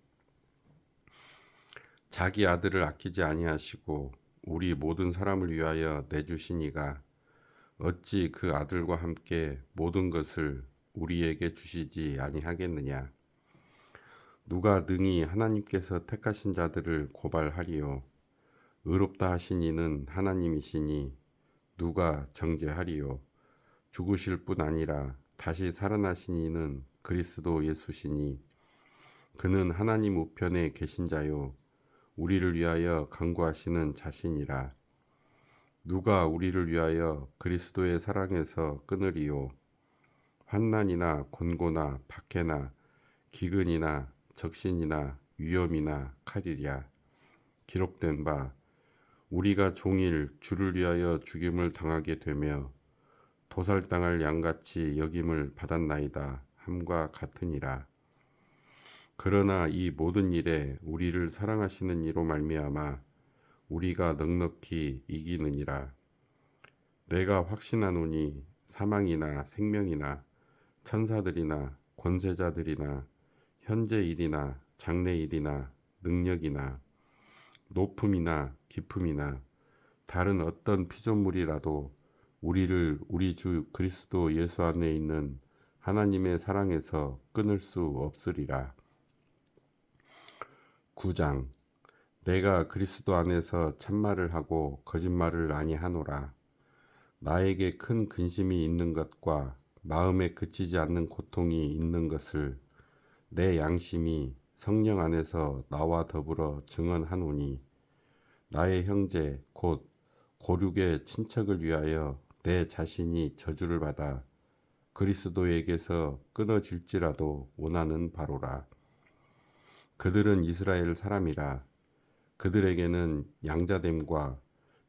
자기 아들을 아끼지 아니하시고 우리 모든 사람을 위하여 내주시니가 어찌 그 아들과 함께 모든 것을 우리에게 주시지 아니하겠느냐? 누가 능히 하나님께서 택하신 자들을 고발하리요? 의롭다 하신 이는 하나님이시니 누가 정죄하리요? 죽으실 뿐 아니라 다시 살아나신 이는 그리스도 예수시니, 그는 하나님 우편에 계신 자요 우리를 위하여 간구하시는 자신이라. 누가 우리를 위하여 그리스도의 사랑에서 끊으리요? 환난이나 곤고나 박해나 기근이나 적신이나 위험이나 칼이랴. 기록된 바 우리가 종일 주를 위하여 죽임을 당하게 되며 도살당할 양같이 여김을 받았나이다 함과 같으니라. 그러나 이 모든 일에 우리를 사랑하시는 이로 말미암아 우리가 넉넉히 이기느니라. 내가 확신하노니 사망이나 생명이나 천사들이나 권세자들이나 현재 일이나 장래 일이나 능력이나 높음이나 깊음이나 다른 어떤 피조물이라도 우리를 우리 주 그리스도 예수 안에 있는 하나님의 사랑에서 끊을 수 없으리라. 9장. 내가 그리스도 안에서 참말을 하고 거짓말을 아니하노라. 나에게 큰 근심이 있는 것과 마음에 그치지 않는 고통이 있는 것을 내 양심이 성령 안에서 나와 더불어 증언하노니, 나의 형제 곧 고륙의 친척을 위하여 내 자신이 저주를 받아 그리스도에게서 끊어질지라도 원하는 바로라. 그들은 이스라엘 사람이라. 그들에게는 양자됨과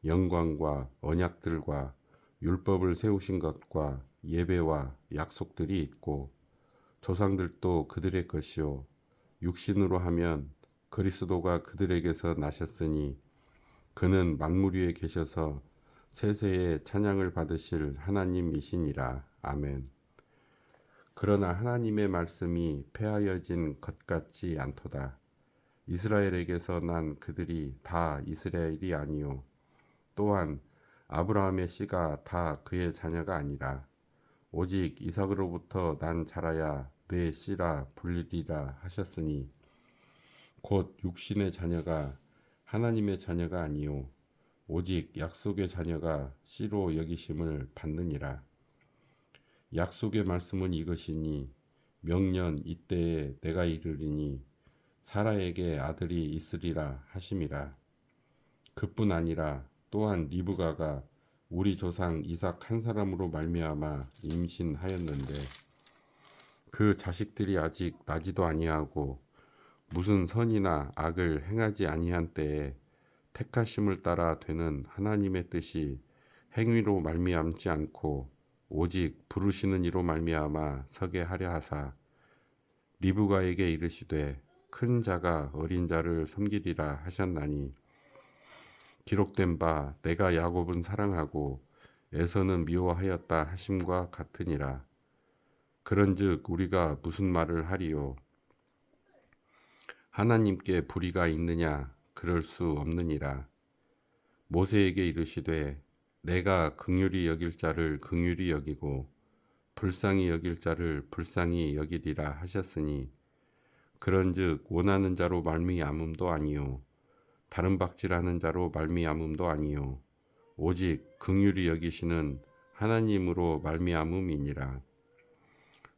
영광과 언약들과 율법을 세우신 것과 예배와 약속들이 있고, 조상들도 그들의 것이요 육신으로 하면 그리스도가 그들에게서 나셨으니 그는 만물 위에 계셔서 세세의 찬양을 받으실 하나님이시니라. 아멘. 그러나 하나님의 말씀이 폐하여진 것 같지 않도다. 이스라엘에게서 난 그들이 다 이스라엘이 아니요 또한 아브라함의 씨가 다 그의 자녀가 아니라 오직 이삭으로부터 난 자라야 내 씨라 불리리라 하셨으니, 곧 육신의 자녀가 하나님의 자녀가 아니요 오직 약속의 자녀가 씨로 여기심을 받느니라. 약속의 말씀은 이것이니, 명년 이때에 내가 이르리니 사라에게 아들이 있으리라 하심이라. 그뿐 아니라 또한 리브가가 우리 조상 이삭 한 사람으로 말미암아 임신하였는데, 그 자식들이 아직 나지도 아니하고 무슨 선이나 악을 행하지 아니한 때에 택하심을 따라 되는 하나님의 뜻이 행위로 말미암지 않고 오직 부르시는 이로 말미암아 서게 하려 하사, 리브가에게 이르시되 큰 자가 어린 자를 섬기리라 하셨나니, 기록된 바 내가 야곱은 사랑하고 에서는 미워하였다 하심과 같으니라. 그런즉 우리가 무슨 말을 하리요? 하나님께 불의가 있느냐? 그럴 수 없느니라. 모세에게 이르시되 내가 긍휼히 여길 자를 긍휼히 여기고 불쌍히 여길 자를 불쌍히 여기리라 하셨으니, 그런즉 원하는 자로 말미암음도 아니요 다른 박질하는 자로 말미암음도 아니요 오직 긍휼히 여기시는 하나님으로 말미암음이니라.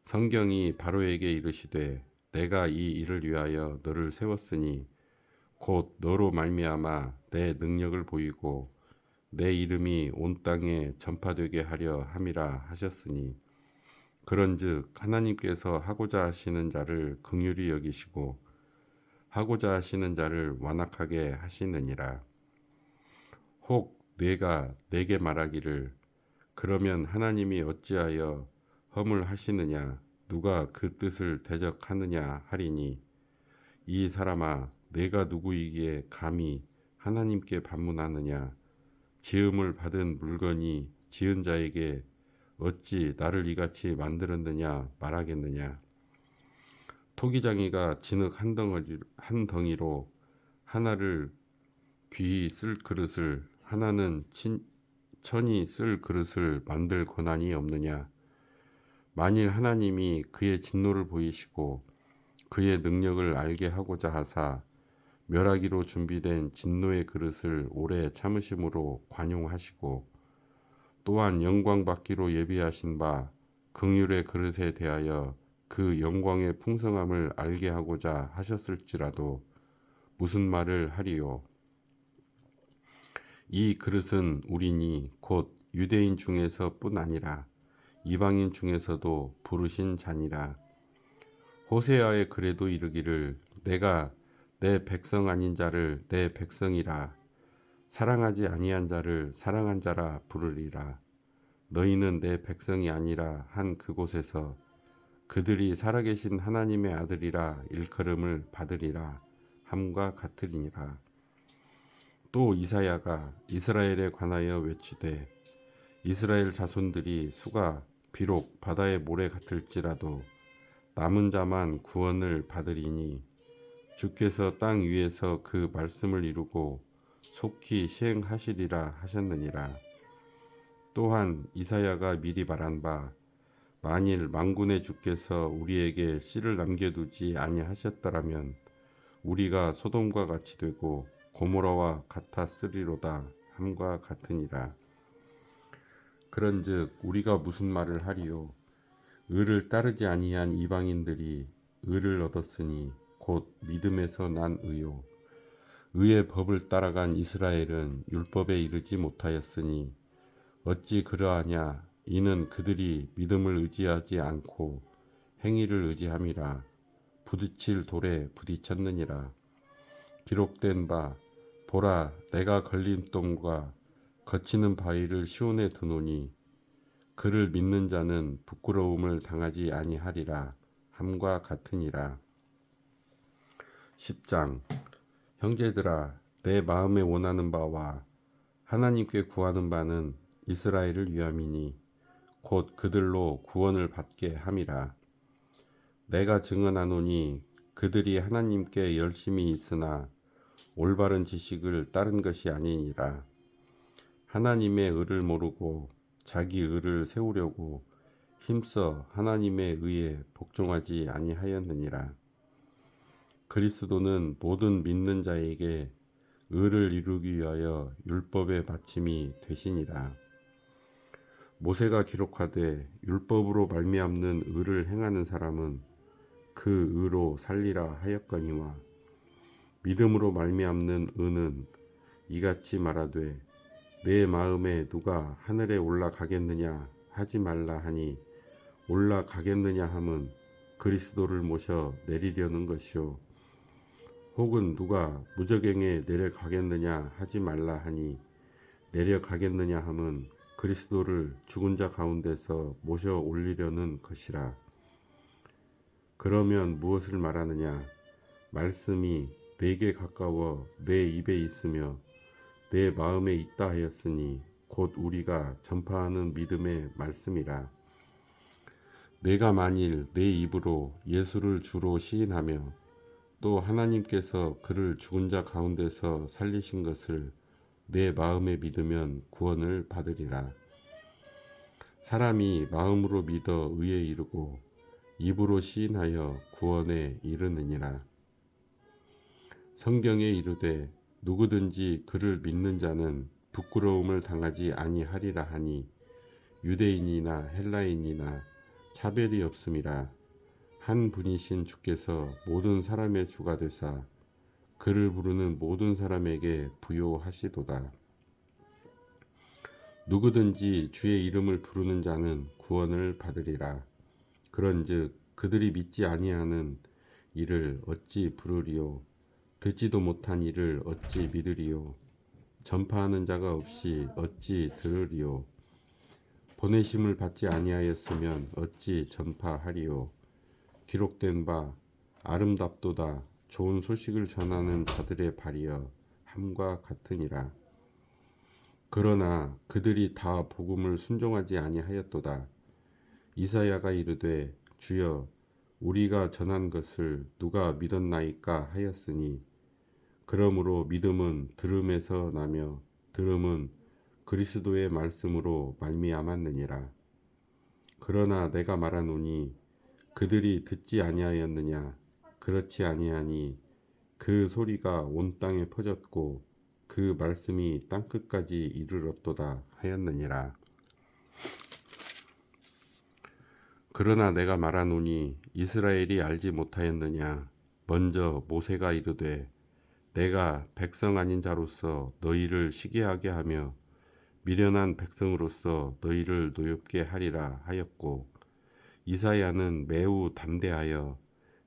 성경이 바로에게 이르시되 내가 이 일을 위하여 너를 세웠으니 곧 너로 말미암아 내 능력을 보이고 내 이름이 온 땅에 전파되게 하려 함이라 하셨으니, 그런즉 하나님께서 하고자 하시는 자를 긍휼히 여기시고 하고자 하시는 자를 완악하게 하시느니라. 혹 내가 내게 말하기를 그러면 하나님이 어찌하여 험을 하시느냐, 누가 그 뜻을 대적하느냐 하리니, 이 사람아 내가 누구이기에 감히 하나님께 반문하느냐, 지음을 받은 물건이 지은 자에게 어찌 나를 이같이 만들었느냐 말하겠느냐. 토기장이가 진흙 한 덩이로 하나를 귀히 쓸 그릇을, 하나는 천이 쓸 그릇을 만들 권한이 없느냐. 만일 하나님이 그의 진노를 보이시고 그의 능력을 알게 하고자 하사 멸하기로 준비된 진노의 그릇을 오래 참으심으로 관용하시고, 또한 영광 받기로 예비하신 바 긍휼의 그릇에 대하여 그 영광의 풍성함을 알게 하고자 하셨을지라도 무슨 말을 하리요? 이 그릇은 우리니 곧 유대인 중에서뿐 아니라 이방인 중에서도 부르신 자니라. 호세아의 글에도 이르기를 내가 내 백성 아닌 자를 내 백성이라, 사랑하지 아니한 자를 사랑한 자라 부르리라. 너희는 내 백성이 아니라 한 그곳에서 그들이 살아계신 하나님의 아들이라 일컬음을 받으리라 함과 같으리니라. 또 이사야가 이스라엘에 관하여 외치되 이스라엘 자손들이 수가 비록 바다의 모래 같을지라도 남은 자만 구원을 받으리니, 주께서 땅 위에서 그 말씀을 이루고 속히 시행하시리라 하셨느니라. 또한 이사야가 미리 말한 바 만일 만군의 주께서 우리에게 씨를 남겨두지 아니하셨더라면 우리가 소돔과 같이 되고 고모라와 같았으리로다 함과 같으니라. 그런즉 우리가 무슨 말을 하리요? 의를 따르지 아니한 이방인들이 의를 얻었으니 곧 믿음에서 난 의요. 의의 법을 따라간 이스라엘은 율법에 이르지 못하였으니 어찌 그러하냐? 이는 그들이 믿음을 의지하지 않고 행위를 의지함이라. 부딪힐 돌에 부딪혔느니라. 기록된 바 보라 내가 걸림돌과 거치는 바위를 시온에 두노니 그를 믿는 자는 부끄러움을 당하지 아니하리라 함과 같으니라. 10장. 형제들아 내 마음에 원하는 바와 하나님께 구하는 바는 이스라엘을 위함이니 곧 그들로 구원을 받게 함이라. 내가 증언하노니 그들이 하나님께 열심히 있으나 올바른 지식을 따른 것이 아니니라. 하나님의 의를 모르고 자기 의를 세우려고 힘써 하나님의 의에 복종하지 아니하였느니라. 그리스도는 모든 믿는 자에게 의를 이루기 위하여 율법의 받침이 되시니라. 모세가 기록하되 율법으로 말미암는 의를 행하는 사람은 그 의로 살리라 하였거니와 믿음으로 말미암는 의는 이같이 말하되 내 마음에 누가 하늘에 올라가겠느냐 하지 말라 하니 올라가겠느냐 함은 그리스도를 모셔 내리려는 것이요 혹은 누가 무저갱에 내려가겠느냐 하지 말라 하니 내려가겠느냐 함은 그리스도를 죽은 자 가운데서 모셔 올리려는 것이라. 그러면 무엇을 말하느냐? 말씀이 내게 가까워 내 입에 있으며 내 마음에 있다 하였으니 곧 우리가 전파하는 믿음의 말씀이라. 내가 만일 내 입으로 예수를 주로 시인하며 또 하나님께서 그를 죽은 자 가운데서 살리신 것을 내 마음에 믿으면 구원을 받으리라. 사람이 마음으로 믿어 의에 이르고 입으로 시인하여 구원에 이르느니라. 성경에 이르되 누구든지 그를 믿는 자는 부끄러움을 당하지 아니하리라 하니 유대인이나 헬라인이나 차별이 없음이라. 한 분이신 주께서 모든 사람의 주가 되사 그를 부르는 모든 사람에게 부요하시도다. 누구든지 주의 이름을 부르는 자는 구원을 받으리라. 그런즉 그들이 믿지 아니하는 이를 어찌 부르리요? 듣지도 못한 이를 어찌 믿으리요? 전파하는 자가 없이 어찌 들으리요? 보내심을 받지 아니하였으면 어찌 전파하리요? 기록된 바 아름답도다 좋은 소식을 전하는 자들의 발이여 함과 같으니라. 그러나 그들이 다 복음을 순종하지 아니하였도다. 이사야가 이르되 주여 우리가 전한 것을 누가 믿었나이까 하였으니 그러므로 믿음은 들음에서 나며 들음은 그리스도의 말씀으로 말미암았느니라. 그러나 내가 말하노니 그들이 듣지 아니하였느냐? 그렇지 아니하니 그 소리가 온 땅에 퍼졌고 그 말씀이 땅끝까지 이르렀도다 하였느니라. 그러나 내가 말하노니 이스라엘이 알지 못하였느냐? 먼저 모세가 이르되 내가 백성 아닌 자로서 너희를 시기하게 하며 미련한 백성으로서 너희를 노엽게 하리라 하였고 이사야는 매우 담대하여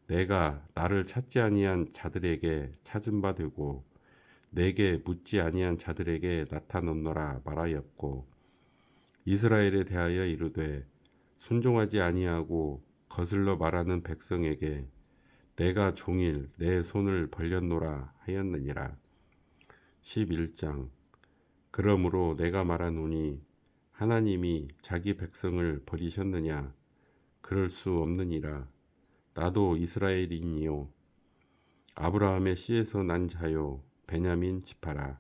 내가 나를 찾지 아니한 자들에게 찾은 바 되고 내게 묻지 아니한 자들에게 나타났노라 말하였고 이스라엘에 대하여 이르되 순종하지 아니하고 거슬러 말하는 백성에게 내가 종일 내 손을 벌렸노라 하였느니라. 11장. 그러므로 내가 말하노니 하나님이 자기 백성을 버리셨느냐? 그럴 수 없느니라. 나도 이스라엘인이요 아브라함의 씨에서 난 자요 베냐민 지파라.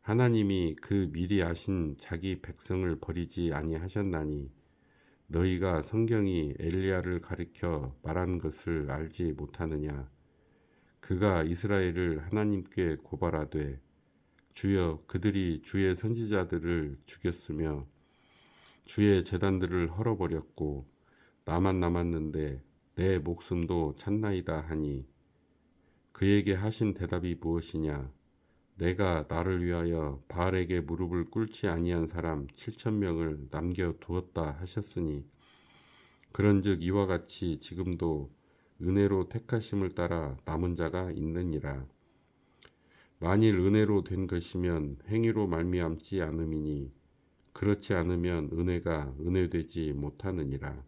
하나님이 그 미리 아신 자기 백성을 버리지 아니하셨나니 너희가 성경이 엘리야를 가리켜 말한 것을 알지 못하느냐. 그가 이스라엘을 하나님께 고발하되 주여 그들이 주의 선지자들을 죽였으며 주의 제단들을 헐어버렸고 나만 남았는데 내 목숨도 찼나이다 하니 그에게 하신 대답이 무엇이냐. 내가 나를 위하여 바알에게 무릎을 꿇지 아니한 사람 7,000명을 남겨두었다 하셨으니 그런즉 이와 같이 지금도 은혜로 택하심을 따라 남은 자가 있느니라. 만일 은혜로 된 것이면 행위로 말미암지 않음이니 그렇지 않으면 은혜가 은혜되지 못하느니라.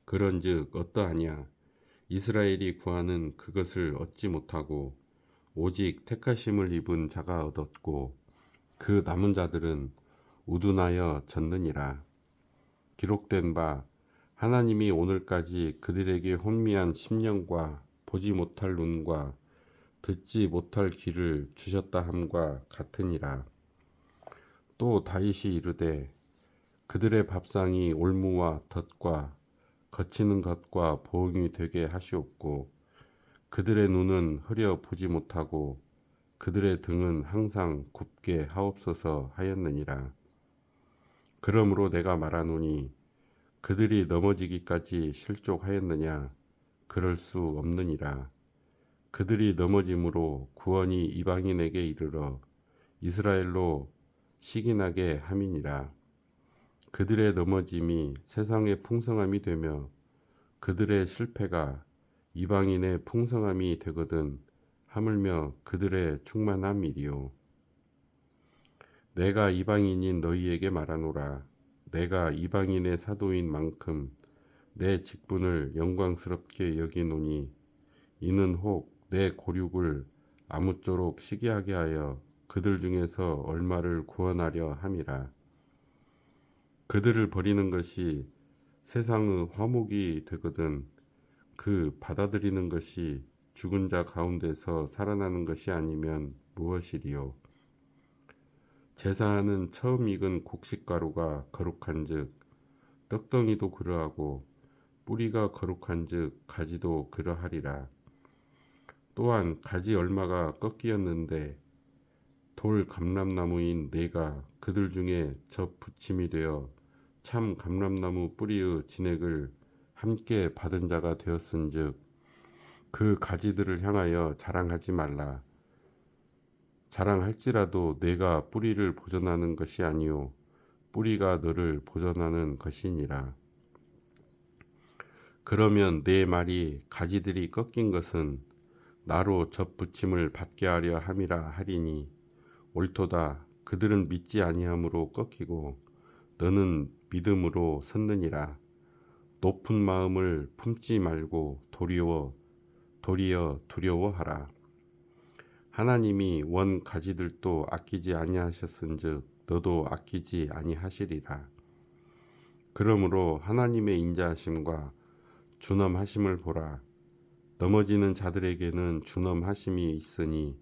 그런즉 어떠하냐. 이스라엘이 구하는 그것을 얻지 못하고 오직 택하심을 입은 자가 얻었고 그 남은 자들은 우둔하여 졌느니라. 기록된 바 하나님이 오늘까지 그들에게 혼미한 심령과 보지 못할 눈과 듣지 못할 귀를 주셨다 함과 같으니라. 또 다윗이 이르되 그들의 밥상이 올무와 덫과 거치는 것과 보응이 되게 하시옵고 그들의 눈은 흐려 보지 못하고 그들의 등은 항상 굽게 하옵소서 하였느니라. 그러므로 내가 말하노니 그들이 넘어지기까지 실족하였느냐. 그럴 수 없느니라. 그들이 넘어짐으로 구원이 이방인에게 이르러 이스라엘로 시기나게 함이니라. 그들의 넘어짐이 세상의 풍성함이 되며 그들의 실패가 이방인의 풍성함이 되거든 하물며 그들의 충만함이리요. 내가 이방인인 너희에게 말하노라. 내가 이방인의 사도인 만큼 내 직분을 영광스럽게 여기노니 이는 혹 내 고륙을 아무쪼록 시기하게 하여 그들 중에서 얼마를 구원하려 함이라. 그들을 버리는 것이 세상의 화목이 되거든 그 받아들이는 것이 죽은 자 가운데서 살아나는 것이 아니면 무엇이리요. 제사하는 처음 익은 곡식가루가 거룩한즉 떡덩이도 그러하고 뿌리가 거룩한즉 가지도 그러하리라. 또한 가지 얼마가 꺾이었는데 돌 감람나무인 내가 그들 중에 접 부침이 되어 참 감람나무 뿌리의 진액을 함께 받은 자가 되었은즉 그 가지들을 향하여 자랑하지 말라. 자랑할지라도 내가 뿌리를 보존하는 것이 아니요 뿌리가 너를 보존하는 것이니라. 그러면 내 말이 가지들이 꺾인 것은 나로 접붙임을 받게 하려 함이라 하리니 옳도다. 그들은 믿지 아니함으로 꺾이고 너는 믿음으로 섰느니라. 높은 마음을 품지 말고 도리어 두려워하라. 하나님이 원 가지들도 아끼지 아니하셨은즉 너도 아끼지 아니하시리라. 그러므로 하나님의 인자하심과 준엄하심을 보라. 넘어지는 자들에게는 준엄하심이 있으니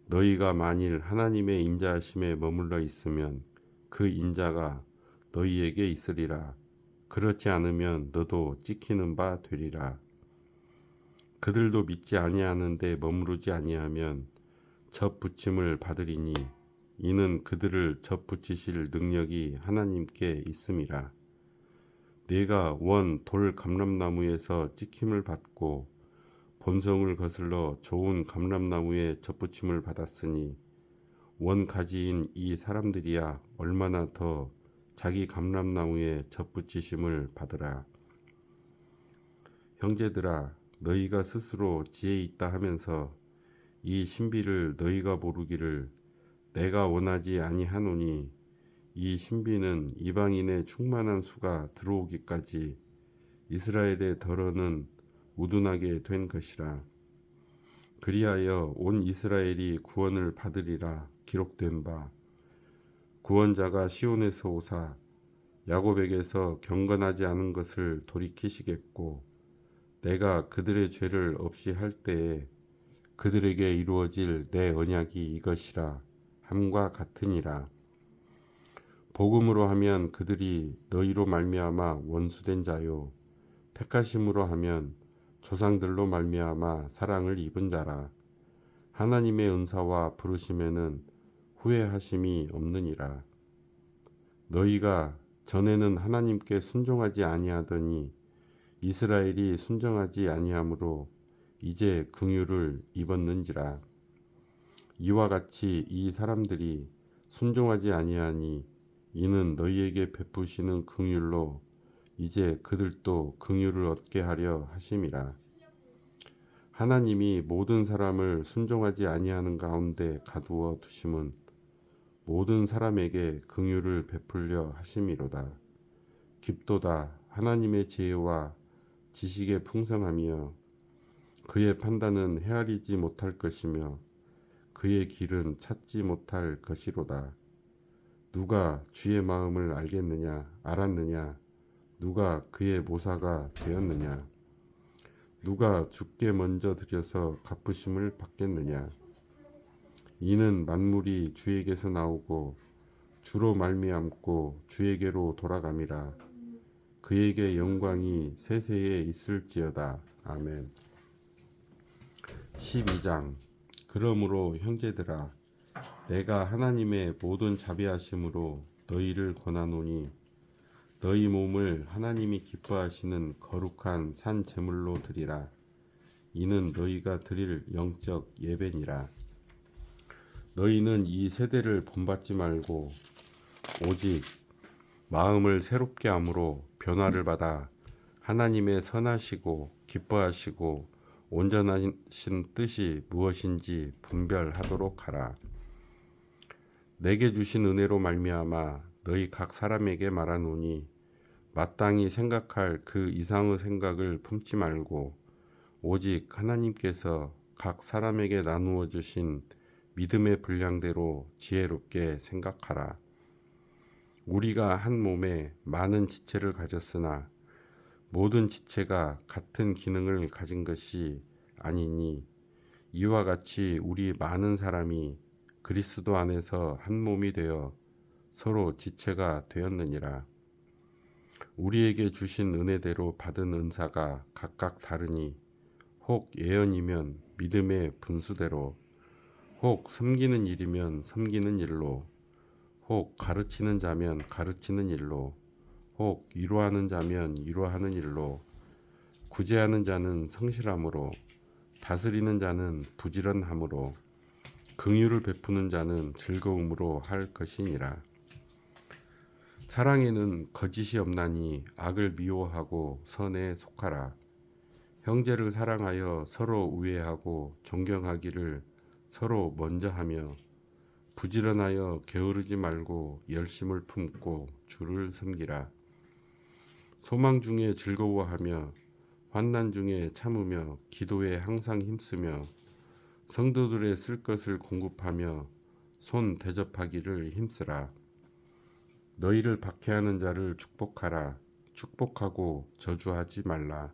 너희가 만일 하나님의 인자하심에 머물러 있으면 그 인자가 너희에게 있으리라. 그렇지 않으면 너도 찍히는 바 되리라. 그들도 믿지 아니하는데 머무르지 아니하면 접붙임을 받으리니 이는 그들을 접붙이실 능력이 하나님께 있음이라. 네가 원 돌 감람나무에서 찍힘을 받고 본성을 거슬러 좋은 감람나무에 접붙임을 받았으니 원 가지인 이 사람들이야 얼마나 더 자기 감람나무에 접붙이심을 받으라. 형제들아, 너희가 스스로 지혜 있다 하면서 이 신비를 너희가 모르기를 내가 원하지 아니하노니 이 신비는 이방인의 충만한 수가 들어오기까지 이스라엘의 덜어는 우둔하게 된 것이라. 그리하여 온 이스라엘이 구원을 받으리라 기록된 바 구원자가 시온에서 오사 야곱에게서 경건하지 않은 것을 돌이키시겠고 내가 그들의 죄를 없이 할 때에 그들에게 이루어질 내 언약이 이것이라 함과 같으니라. 복음으로 하면 그들이 너희로 말미암아 원수된 자요, 택하심으로 하면 조상들로 말미암아 사랑을 입은 자라. 하나님의 은사와 부르심에는 후회하심이 없느니라. 너희가 전에는 하나님께 순종하지 아니하더니 이스라엘이 순종하지 아니하므로 이제 긍휼을 입었는지라. 이와 같이 이 사람들이 순종하지 아니하니 이는 너희에게 베푸시는 긍휼로 이제 그들도 긍휼을 얻게 하려 하심이라. 하나님이 모든 사람을 순종하지 아니하는 가운데 가두어 두심은 모든 사람에게 긍휼을 베풀려 하심이로다. 깊도다 하나님의 지혜와 지식의 풍성하며 그의 판단은 헤아리지 못할 것이며 그의 길은 찾지 못할 것이로다. 누가 주의 마음을 알았느냐? 누가 그의 모사가 되었느냐? 누가 주께 먼저 드려서 갚으심을 받겠느냐? 이는 만물이 주에게서 나오고 주로 말미암고 주에게로 돌아감이라. 그에게 영광이 세세에 있을지어다. 아멘. 12장. 그러므로 형제들아, 내가 하나님의 모든 자비하심으로 너희를 권하노니 너희 몸을 하나님이 기뻐하시는 거룩한 산 제물로 드리라. 이는 너희가 드릴 영적 예배니라. 너희는 이 세대를 본받지 말고 오직 마음을 새롭게 함으로 변화를 받아 하나님의 선하시고 기뻐하시고 온전하신 뜻이 무엇인지 분별하도록 하라. 내게 주신 은혜로 말미암아 너희 각 사람에게 말하노니 마땅히 생각할 그 이상의 생각을 품지 말고 오직 하나님께서 각 사람에게 나누어 주신 믿음의 분량대로 지혜롭게 생각하라. 우리가 한 몸에 많은 지체를 가졌으나 모든 지체가 같은 기능을 가진 것이 아니니 이와 같이 우리 많은 사람이 그리스도 안에서 한 몸이 되어 서로 지체가 되었느니라. 우리에게 주신 은혜대로 받은 은사가 각각 다르니 혹 예언이면 믿음의 분수대로, 혹 섬기는 일이면 섬기는 일로, 혹 가르치는 자면 가르치는 일로, 혹 위로하는 자면 위로하는 일로, 구제하는 자는 성실함으로, 다스리는 자는 부지런함으로, 긍휼을 베푸는 자는 즐거움으로 할 것이니라. 사랑에는 거짓이 없나니 악을 미워하고 선에 속하라. 형제를 사랑하여 서로 우애하고 존경하기를 서로 먼저 하며 부지런하여 게으르지 말고 열심을 품고 주를 섬기라. 소망 중에 즐거워하며 환난 중에 참으며 기도에 항상 힘쓰며 성도들의 쓸 것을 공급하며 손 대접하기를 힘쓰라. 너희를 박해하는 자를 축복하라. 축복하고 저주하지 말라.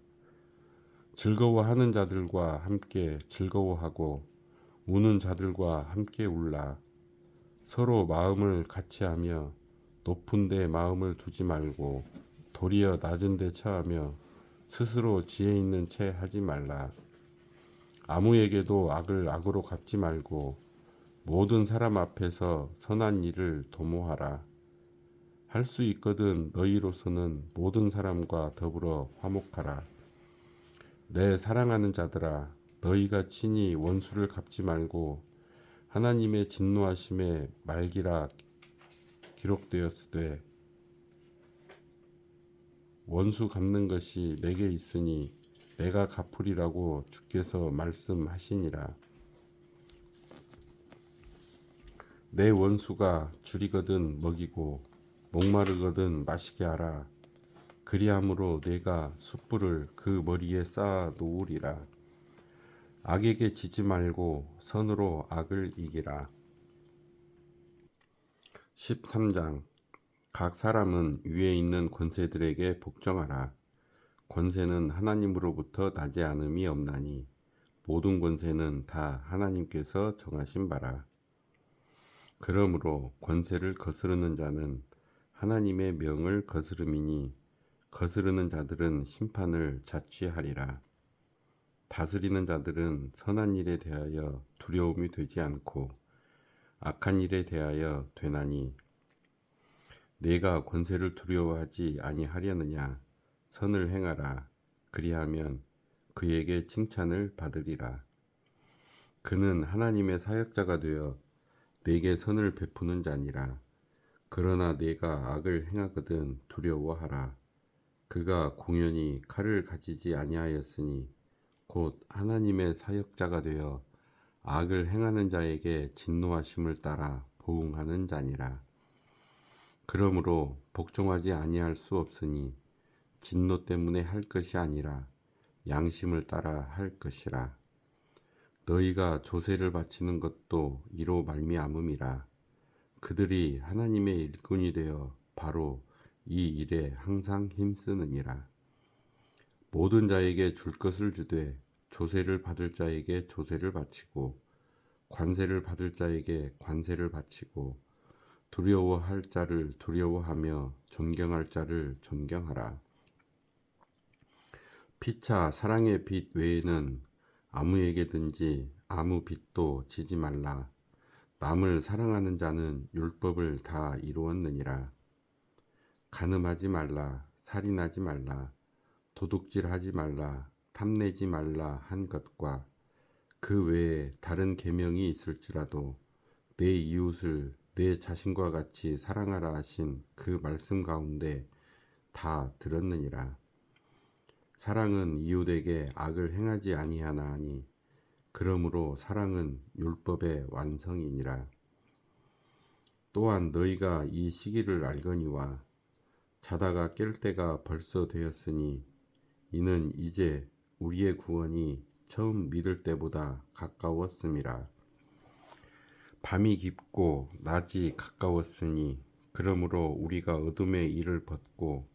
즐거워하는 자들과 함께 즐거워하고 우는 자들과 함께 울라. 서로 마음을 같이하며 높은 데 마음을 두지 말고 도리어 낮은 데 처하며 스스로 지혜 있는 채 하지 말라. 아무에게도 악을 악으로 갚지 말고 모든 사람 앞에서 선한 일을 도모하라. 할 수 있거든 너희로서는 모든 사람과 더불어 화목하라. 내 사랑하는 자들아, 너희가 친히 원수를 갚지 말고 하나님의 진노하심의 말기라 기록되었으되 원수 갚는 것이 내게 있으니 내가 갚으리라고 주께서 말씀하시니라. 내 원수가 줄이거든 먹이고 목마르거든 마시게 하라. 그리함으로 내가 숯불을 그 머리에 쌓아 놓으리라. 악에게 지지 말고 선으로 악을 이기라. 13장. 각 사람은 위에 있는 권세들에게 복종하라. 권세는 하나님으로부터 나지 않음이 없나니 모든 권세는 다 하나님께서 정하신 바라. 그러므로 권세를 거스르는 자는 하나님의 명을 거스름이니 거스르는 자들은 심판을 자취하리라. 다스리는 자들은 선한 일에 대하여 두려움이 되지 않고 악한 일에 대하여 되나니 내가 권세를 두려워하지 아니하려느냐. 선을 행하라. 그리하면 그에게 칭찬을 받으리라. 그는 하나님의 사역자가 되어 내게 선을 베푸는 자니라. 그러나 내가 악을 행하거든 두려워하라. 그가 공연히 칼을 가지지 아니하였으니 곧 하나님의 사역자가 되어 악을 행하는 자에게 진노하심을 따라 보응하는 자니라. 그러므로 복종하지 아니할 수 없으니 진노 때문에 할 것이 아니라 양심을 따라 할 것이라. 너희가 조세를 바치는 것도 이로 말미암음이라. 그들이 하나님의 일꾼이 되어 바로 이 일에 항상 힘쓰느니라. 모든 자에게 줄 것을 주되 조세를 받을 자에게 조세를 바치고 관세를 받을 자에게 관세를 바치고 두려워할 자를 두려워하며 존경할 자를 존경하라. 피차 사랑의 빚 외에는 아무에게든지 아무 빚도 지지 말라. 남을 사랑하는 자는 율법을 다 이루었느니라. 간음하지 말라, 살인하지 말라, 도둑질하지 말라, 탐내지 말라 한 것과 그 외에 다른 계명이 있을지라도 내 이웃을 내 자신과 같이 사랑하라 하신 그 말씀 가운데 다 들었느니라. 사랑은 이웃에게 악을 행하지 아니하나 하니 그러므로 사랑은 율법의 완성이니라. 또한 너희가 이 시기를 알거니와 자다가 깰 때가 벌써 되었으니 이는 이제 우리의 구원이 처음 믿을 때보다 가까웠음이라. 밤이 깊고 낮이 가까웠으니 그러므로 우리가 어둠의 일을 벗고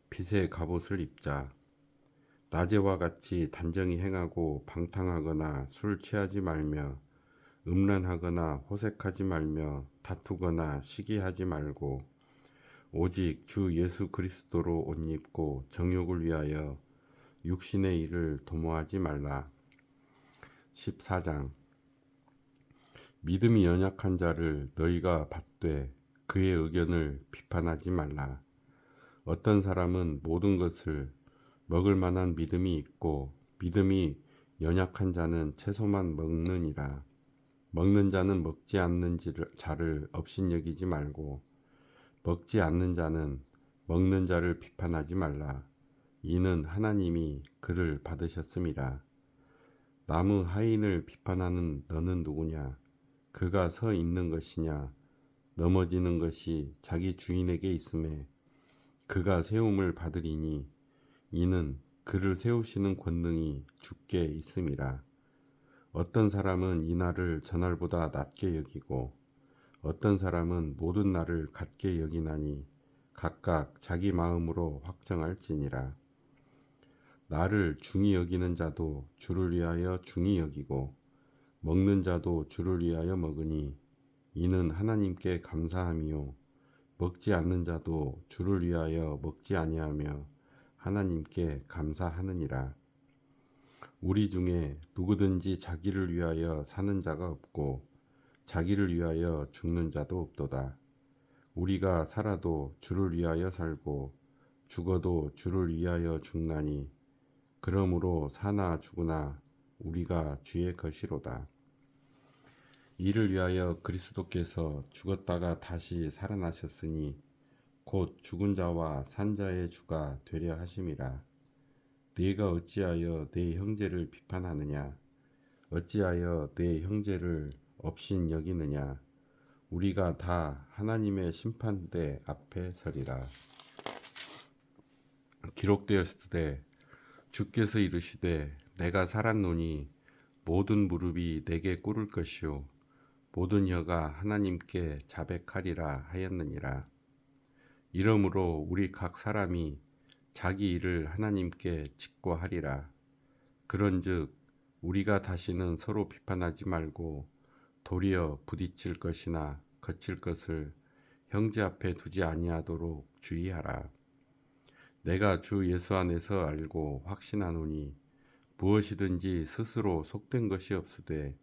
빛의 갑옷을 입자. 낮에와 같이 단정히 행하고 방탕하거나 술 취하지 말며 음란하거나 호색하지 말며 다투거나 시기하지 말고 오직 주 예수 그리스도로 옷 입고 정욕을 위하여 육신의 일을 도모하지 말라. 14장. 믿음이 연약한 자를 너희가 받되 그의 의견을 비판하지 말라. 어떤 사람은 모든 것을 먹을 만한 믿음이 있고 믿음이 연약한 자는 채소만 먹느니라. 먹는 자는 먹지 않는 자를 업신여기지 말고 먹지 않는 자는 먹는 자를 비판하지 말라. 이는 하나님이 그를 받으셨음이라. 나무 하인을 비판하는 너는 누구냐? 그가 서 있는 것이냐? 넘어지는 것이 자기 주인에게 있음에 그가 세움을 받으리니 이는 그를 세우시는 권능이 주께 있음이라. 어떤 사람은 이 날을 저날보다 낮게 여기고 어떤 사람은 모든 날을 같게 여기나니 각각 자기 마음으로 확정할지니라. 나를 중히 여기는 자도 주를 위하여 중히 여기고 먹는 자도 주를 위하여 먹으니 이는 하나님께 감사함이요 먹지 않는 자도 주를 위하여 먹지 아니하며 하나님께 감사하느니라. 우리 중에 누구든지 자기를 위하여 사는 자가 없고 자기를 위하여 죽는 자도 없도다. 우리가 살아도 주를 위하여 살고 죽어도 주를 위하여 죽나니 그러므로 사나 죽으나 우리가 주의 것이로다. 이를 위하여 그리스도께서 죽었다가 다시 살아나셨으니 곧 죽은 자와 산 자의 주가 되려 하심이라. 네가 어찌하여 네 형제를 비판하느냐? 어찌하여 네 형제를 업신 여기느냐? 우리가 다 하나님의 심판대 앞에 서리라. 기록되었으되 주께서 이르시되 내가 살았노니 모든 무릎이 내게 꿇을 것이요 모든 혀가 하나님께 자백하리라 하였느니라. 이러므로 우리 각 사람이 자기 일을 하나님께 직고하리라. 그런즉 우리가 다시는 서로 비판하지 말고 도리어 부딪힐 것이나 거칠 것을 형제 앞에 두지 아니하도록 주의하라. 내가 주 예수 안에서 알고 확신하노니 무엇이든지 스스로 속된 것이 없으되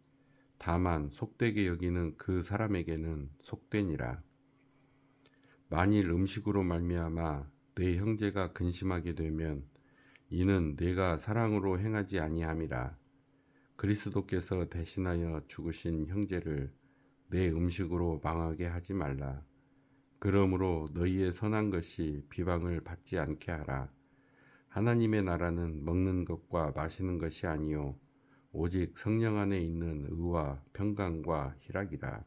다만 속되게 여기는 그 사람에게는 속되니라. 만일 음식으로 말미암아 내 형제가 근심하게 되면 이는 내가 사랑으로 행하지 아니함이라. 그리스도께서 대신하여 죽으신 형제를 내 음식으로 망하게 하지 말라. 그러므로 너희의 선한 것이 비방을 받지 않게 하라. 하나님의 나라는 먹는 것과 마시는 것이 아니요 오직 성령 안에 있는 의와 평강과 희락이라.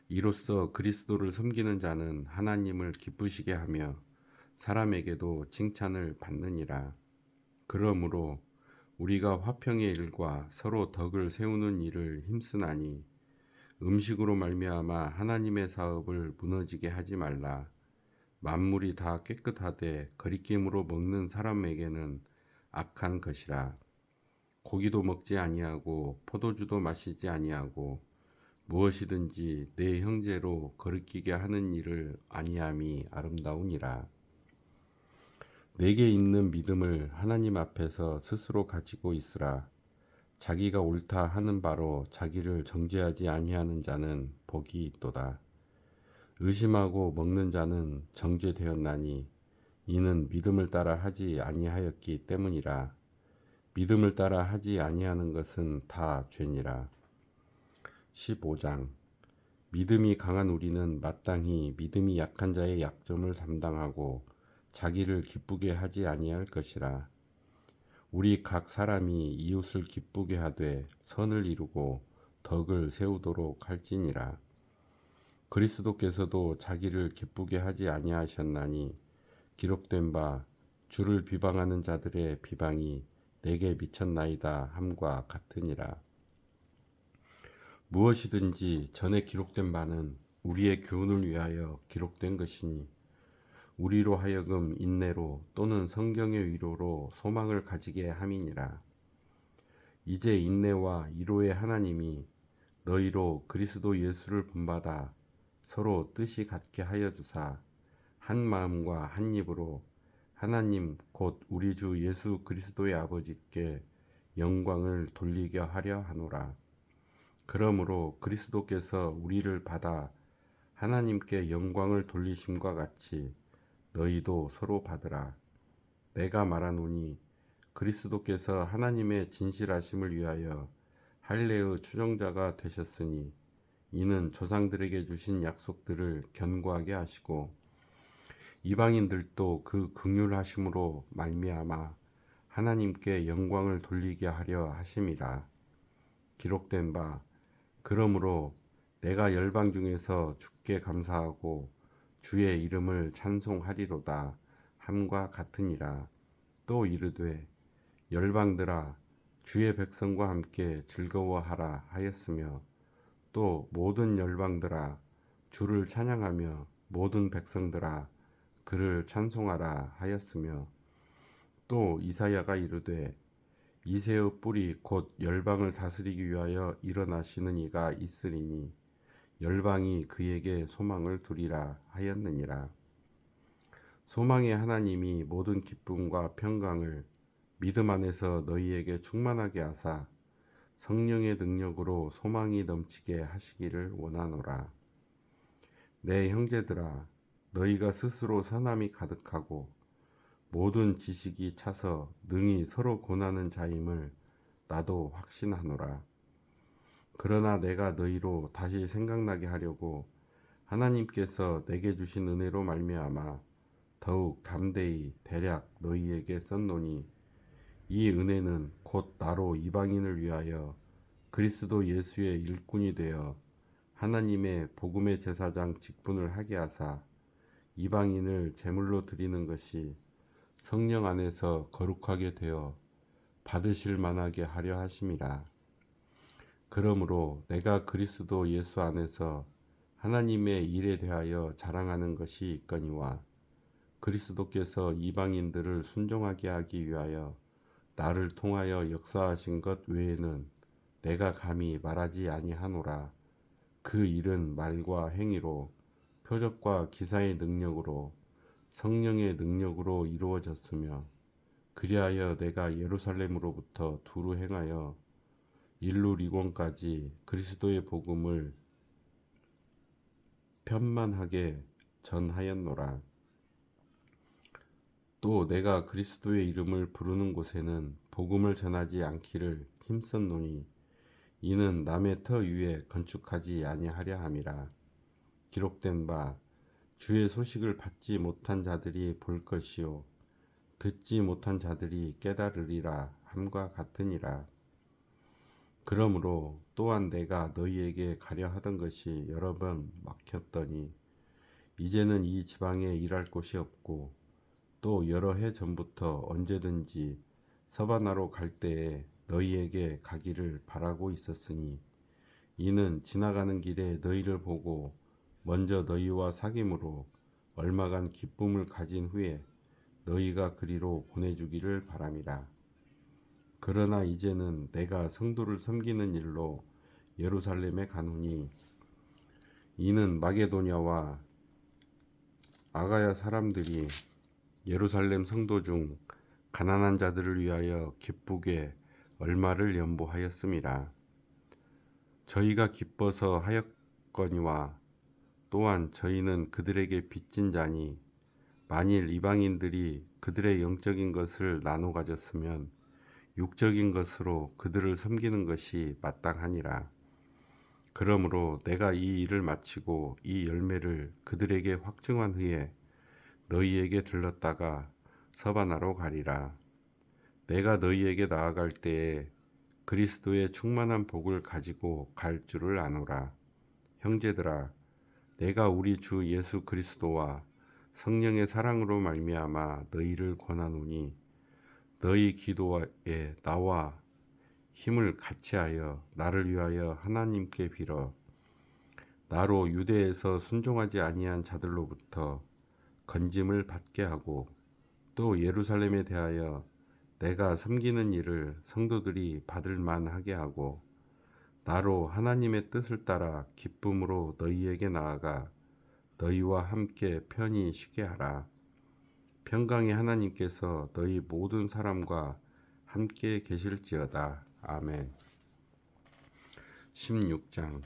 이로써 그리스도를 섬기는 자는 하나님을 기쁘시게 하며 사람에게도 칭찬을 받느니라. 그러므로 우리가 화평의 일과 서로 덕을 세우는 일을 힘쓰나니 음식으로 말미암아 하나님의 사업을 무너지게 하지 말라. 만물이 다 깨끗하되 거리낌으로 먹는 사람에게는 악한 것이라. 고기도 먹지 아니하고 포도주도 마시지 아니하고 무엇이든지 내 형제로 거리끼게 하는 일을 아니함이 아름다우니라. 내게 있는 믿음을 하나님 앞에서 스스로 가지고 있으라. 자기가 옳다 하는 바로 자기를 정죄하지 아니하는 자는 복이 있도다. 의심하고 먹는 자는 정죄되었나니 이는 믿음을 따라 하지 아니하였기 때문이라. 믿음을 따라 하지 아니하는 것은 다 죄니라. 15장. 믿음이 강한 우리는 마땅히 믿음이 약한 자의 약점을 담당하고 자기를 기쁘게 하지 아니할 것이라. 우리 각 사람이 이웃을 기쁘게 하되 선을 이루고 덕을 세우도록 할지니라. 그리스도께서도 자기를 기쁘게 하지 아니하셨나니 기록된 바 주를 비방하는 자들의 비방이 내게 미쳤나이다 함과 같으니라. 무엇이든지 전에 기록된 바는 우리의 교훈을 위하여 기록된 것이니 우리로 하여금 인내로 또는 성경의 위로로 소망을 가지게 함이니라. 이제 인내와 위로의 하나님이 너희로 그리스도 예수를 본받아 서로 뜻이 같게 하여 주사 한 마음과 한 입으로 하나님 곧 우리 주 예수 그리스도의 아버지께 영광을 돌리게 하려 하노라. 그러므로 그리스도께서 우리를 받아 하나님께 영광을 돌리심과 같이 너희도 서로 받으라. 내가 말하노니 그리스도께서 하나님의 진실하심을 위하여 할례의 추종자가 되셨으니 이는 조상들에게 주신 약속들을 견고하게 하시고 이방인들도 그 긍휼하심으로 말미암아 하나님께 영광을 돌리게 하려 하심이라. 기록된 바 그러므로 내가 열방 중에서 주께 감사하고 주의 이름을 찬송하리로다 함과 같으니라. 또 이르되 열방들아 주의 백성과 함께 즐거워하라 하였으며 또 모든 열방들아 주를 찬양하며 모든 백성들아 그를 찬송하라 하였으며 또 이사야가 이르되 이새의 뿔이 곧 열방을 다스리기 위하여 일어나시는 이가 있으리니 열방이 그에게 소망을 두리라 하였느니라. 소망의 하나님이 모든 기쁨과 평강을 믿음 안에서 너희에게 충만하게 하사 성령의 능력으로 소망이 넘치게 하시기를 원하노라. 내 형제들아 너희가 스스로 선함이 가득하고 모든 지식이 차서 능히 서로 고나는 자임을 나도 확신하노라. 그러나 내가 너희로 다시 생각나게 하려고 하나님께서 내게 주신 은혜로 말미암아 더욱 담대히 대략 너희에게 썼노니 이 은혜는 곧 나로 이방인을 위하여 그리스도 예수의 일꾼이 되어 하나님의 복음의 제사장 직분을 하게 하사 이방인을 제물로 드리는 것이 성령 안에서 거룩하게 되어 받으실 만하게 하려 하심이라. 그러므로 내가 그리스도 예수 안에서 하나님의 일에 대하여 자랑하는 것이 있거니와 그리스도께서 이방인들을 순종하게 하기 위하여 나를 통하여 역사하신 것 외에는 내가 감히 말하지 아니하노라. 그 일은 말과 행위로 표적과 기사의 능력으로 성령의 능력으로 이루어졌으며 그리하여 내가 예루살렘으로부터 두루 행하여 일루리곤까지 그리스도의 복음을 편만하게 전하였노라. 또 내가 그리스도의 이름을 부르는 곳에는 복음을 전하지 않기를 힘썼노니 이는 남의 터 위에 건축하지 아니하려 함이라. 기록된 바 주의 소식을 받지 못한 자들이 볼 것이요 듣지 못한 자들이 깨달으리라 함과 같으니라. 그러므로 또한 내가 너희에게 가려 하던 것이 여러 번 막혔더니 이제는 이 지방에 일할 곳이 없고 또 여러 해 전부터 언제든지 서바나로 갈 때에 너희에게 가기를 바라고 있었으니 이는 지나가는 길에 너희를 보고 먼저 너희와 사귐으로 얼마간 기쁨을 가진 후에 너희가 그리로 보내주기를 바람이라. 그러나 이제는 내가 성도를 섬기는 일로 예루살렘에 가노니 이는 마게도냐와 아가야 사람들이 예루살렘 성도 중 가난한 자들을 위하여 기쁘게 얼마를 연보하였음이라. 저희가 기뻐서 하였거니와 또한 저희는 그들에게 빚진 자니 만일 이방인들이 그들의 영적인 것을 나눠 가졌으면 육적인 것으로 그들을 섬기는 것이 마땅하니라. 그러므로 내가 이 일을 마치고 이 열매를 그들에게 확증한 후에 너희에게 들렀다가 서바나로 가리라. 내가 너희에게 나아갈 때에 그리스도의 충만한 복을 가지고 갈 줄을 아노라. 형제들아, 내가 우리 주 예수 그리스도와 성령의 사랑으로 말미암아 너희를 권하노니 너희 기도에 나와 힘을 같이하여 나를 위하여 하나님께 빌어 나로 유대에서 순종하지 아니한 자들로부터 건짐을 받게 하고 또 예루살렘에 대하여 내가 섬기는 일을 성도들이 받을 만하게 하고 나로 하나님의 뜻을 따라 기쁨으로 너희에게 나아가 너희와 함께 편히 쉬게 하라. 평강의 하나님께서 너희 모든 사람과 함께 계실지어다. 아멘. 16장.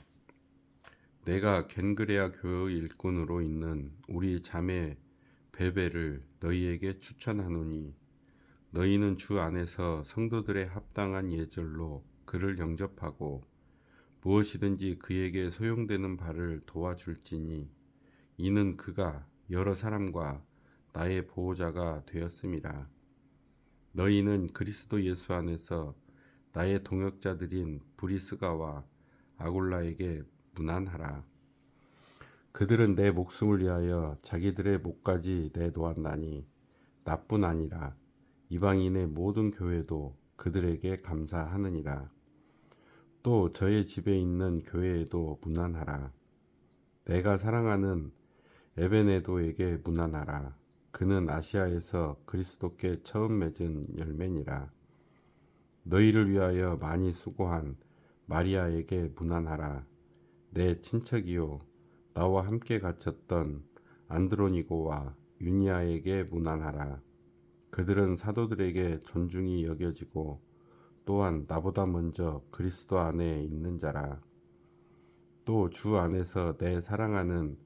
내가 겐그레아 교회 일꾼으로 있는 우리 자매 베베를 너희에게 추천하노니 너희는 주 안에서 성도들의 합당한 예절로 그를 영접하고 무엇이든지 그에게 소용되는 바를 도와줄지니 이는 그가 여러 사람과 나의 보호자가 되었음이라. 너희는 그리스도 예수 안에서 나의 동역자들인 브리스가와 아굴라에게 문안하라. 그들은 내 목숨을 위하여 자기들의 목까지 내놓았나니 나뿐 아니라 이방인의 모든 교회도 그들에게 감사하느니라. 또 저의 집에 있는 교회에도 문안하라. 내가 사랑하는 에베네도에게 문안하라. 그는 아시아에서 그리스도께 처음 맺은 열매니라. 너희를 위하여 많이 수고한 마리아에게 문안하라. 내 친척이요 나와 함께 갇혔던 안드로니고와 유니아에게 문안하라. 그들은 사도들에게 존중이 여겨지고 또한 나보다 먼저 그리스도 안에 있는 자라. 또 주 안에서 내 사랑하는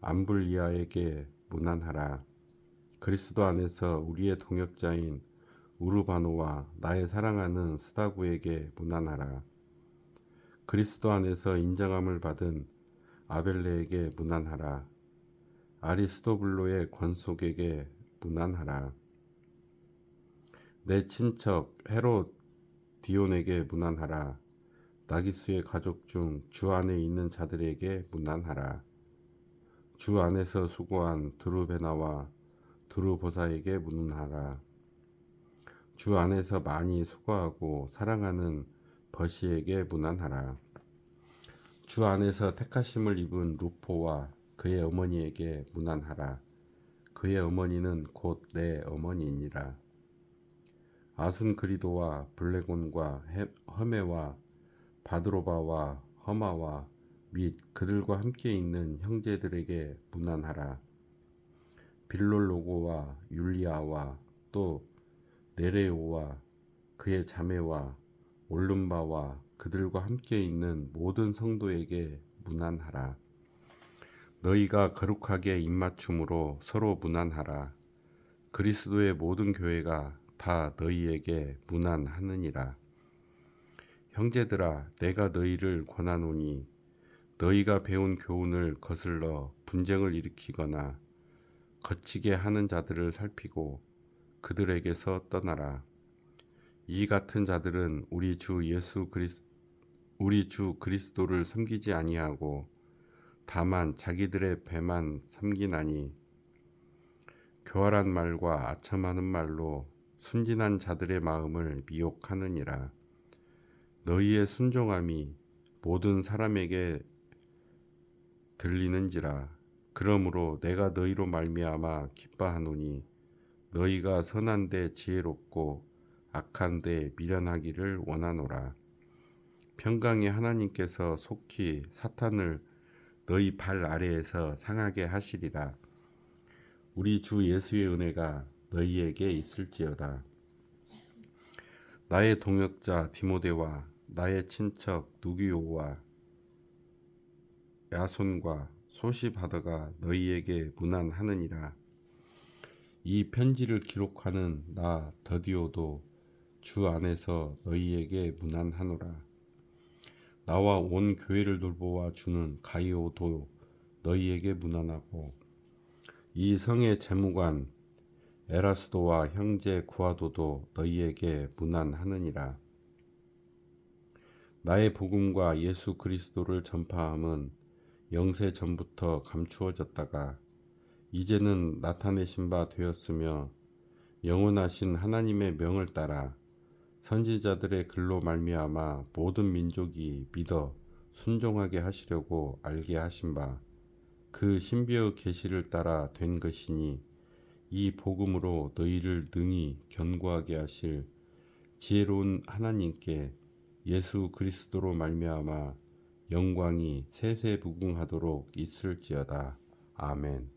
암블리아에게 문안하라. 그리스도 안에서 우리의 동역자인 우르바노와 나의 사랑하는 스다구에게 문안하라. 그리스도 안에서 인정함을 받은 아벨레에게 문안하라. 아리스도블로의 권속에게 문안하라. 내 친척 헤로디온에게 문안하라. 나기수의 가족 중 주 안에 있는 자들에게 문안하라. 주 안에서 수고한 드루베나와 드루보사에게 문안하라. 주 안에서 많이 수고하고 사랑하는 버시에게 문안하라. 주 안에서 택하심을 입은 루포와 그의 어머니에게 문안하라. 그의 어머니는 곧 내 어머니니라. 아순그리도와 블레곤과 허메와 바드로바와 허마와 및 그들과 함께 있는 형제들에게 문안하라. 빌롤로고와 율리아와 또 네레오와 그의 자매와 올lum바와 그들과 함께 있는 모든 성도에게 문안하라. 너희가 거룩하게 입맞춤으로 서로 문안하라. 그리스도의 모든 교회가 다 너희에게 문안하느니라. 형제들아, 내가 너희를 권하노니 너희가 배운 교훈을 거슬러 분쟁을 일으키거나 거치게 하는 자들을 살피고 그들에게서 떠나라. 이 같은 자들은 우리 주 그리스도를 섬기지 아니하고 다만 자기들의 배만 섬기나니 교활한 말과 아첨하는 말로 순진한 자들의 마음을 미혹하느니라. 너희의 순종함이 모든 사람에게 들리는지라. 그러므로 내가 너희로 말미암아 기뻐하노니 너희가 선한 데 지혜롭고 악한 데 미련하기를 원하노라. 평강의 하나님께서 속히 사탄을 너희 발 아래에서 상하게 하시리라. 우리 주 예수의 은혜가 너희에게 있을지어다. 나의 동역자 디모데와 나의 친척 누기오와 야손과 소시바더가 너희에게 문안하느니라. 이 편지를 기록하는 나 더디오도 주 안에서 너희에게 문안하노라. 나와 온 교회를 돌보아 주는 가이오도 너희에게 문안하고 이 성의 재무관 에라스도와 형제 구아도도 너희에게 문안하느니라. 나의 복음과 예수 그리스도를 전파함은 영세 전부터 감추어졌다가 이제는 나타내신 바 되었으며 영원하신 하나님의 명을 따라 선지자들의 글로 말미암아 모든 민족이 믿어 순종하게 하시려고 알게 하신 바 그 신비의 계시를 따라 된 것이니 이 복음으로 너희를 능히 견고하게 하실 지혜로운 하나님께 예수 그리스도로 말미암아 영광이 세세무궁하도록 있을지어다. 아멘.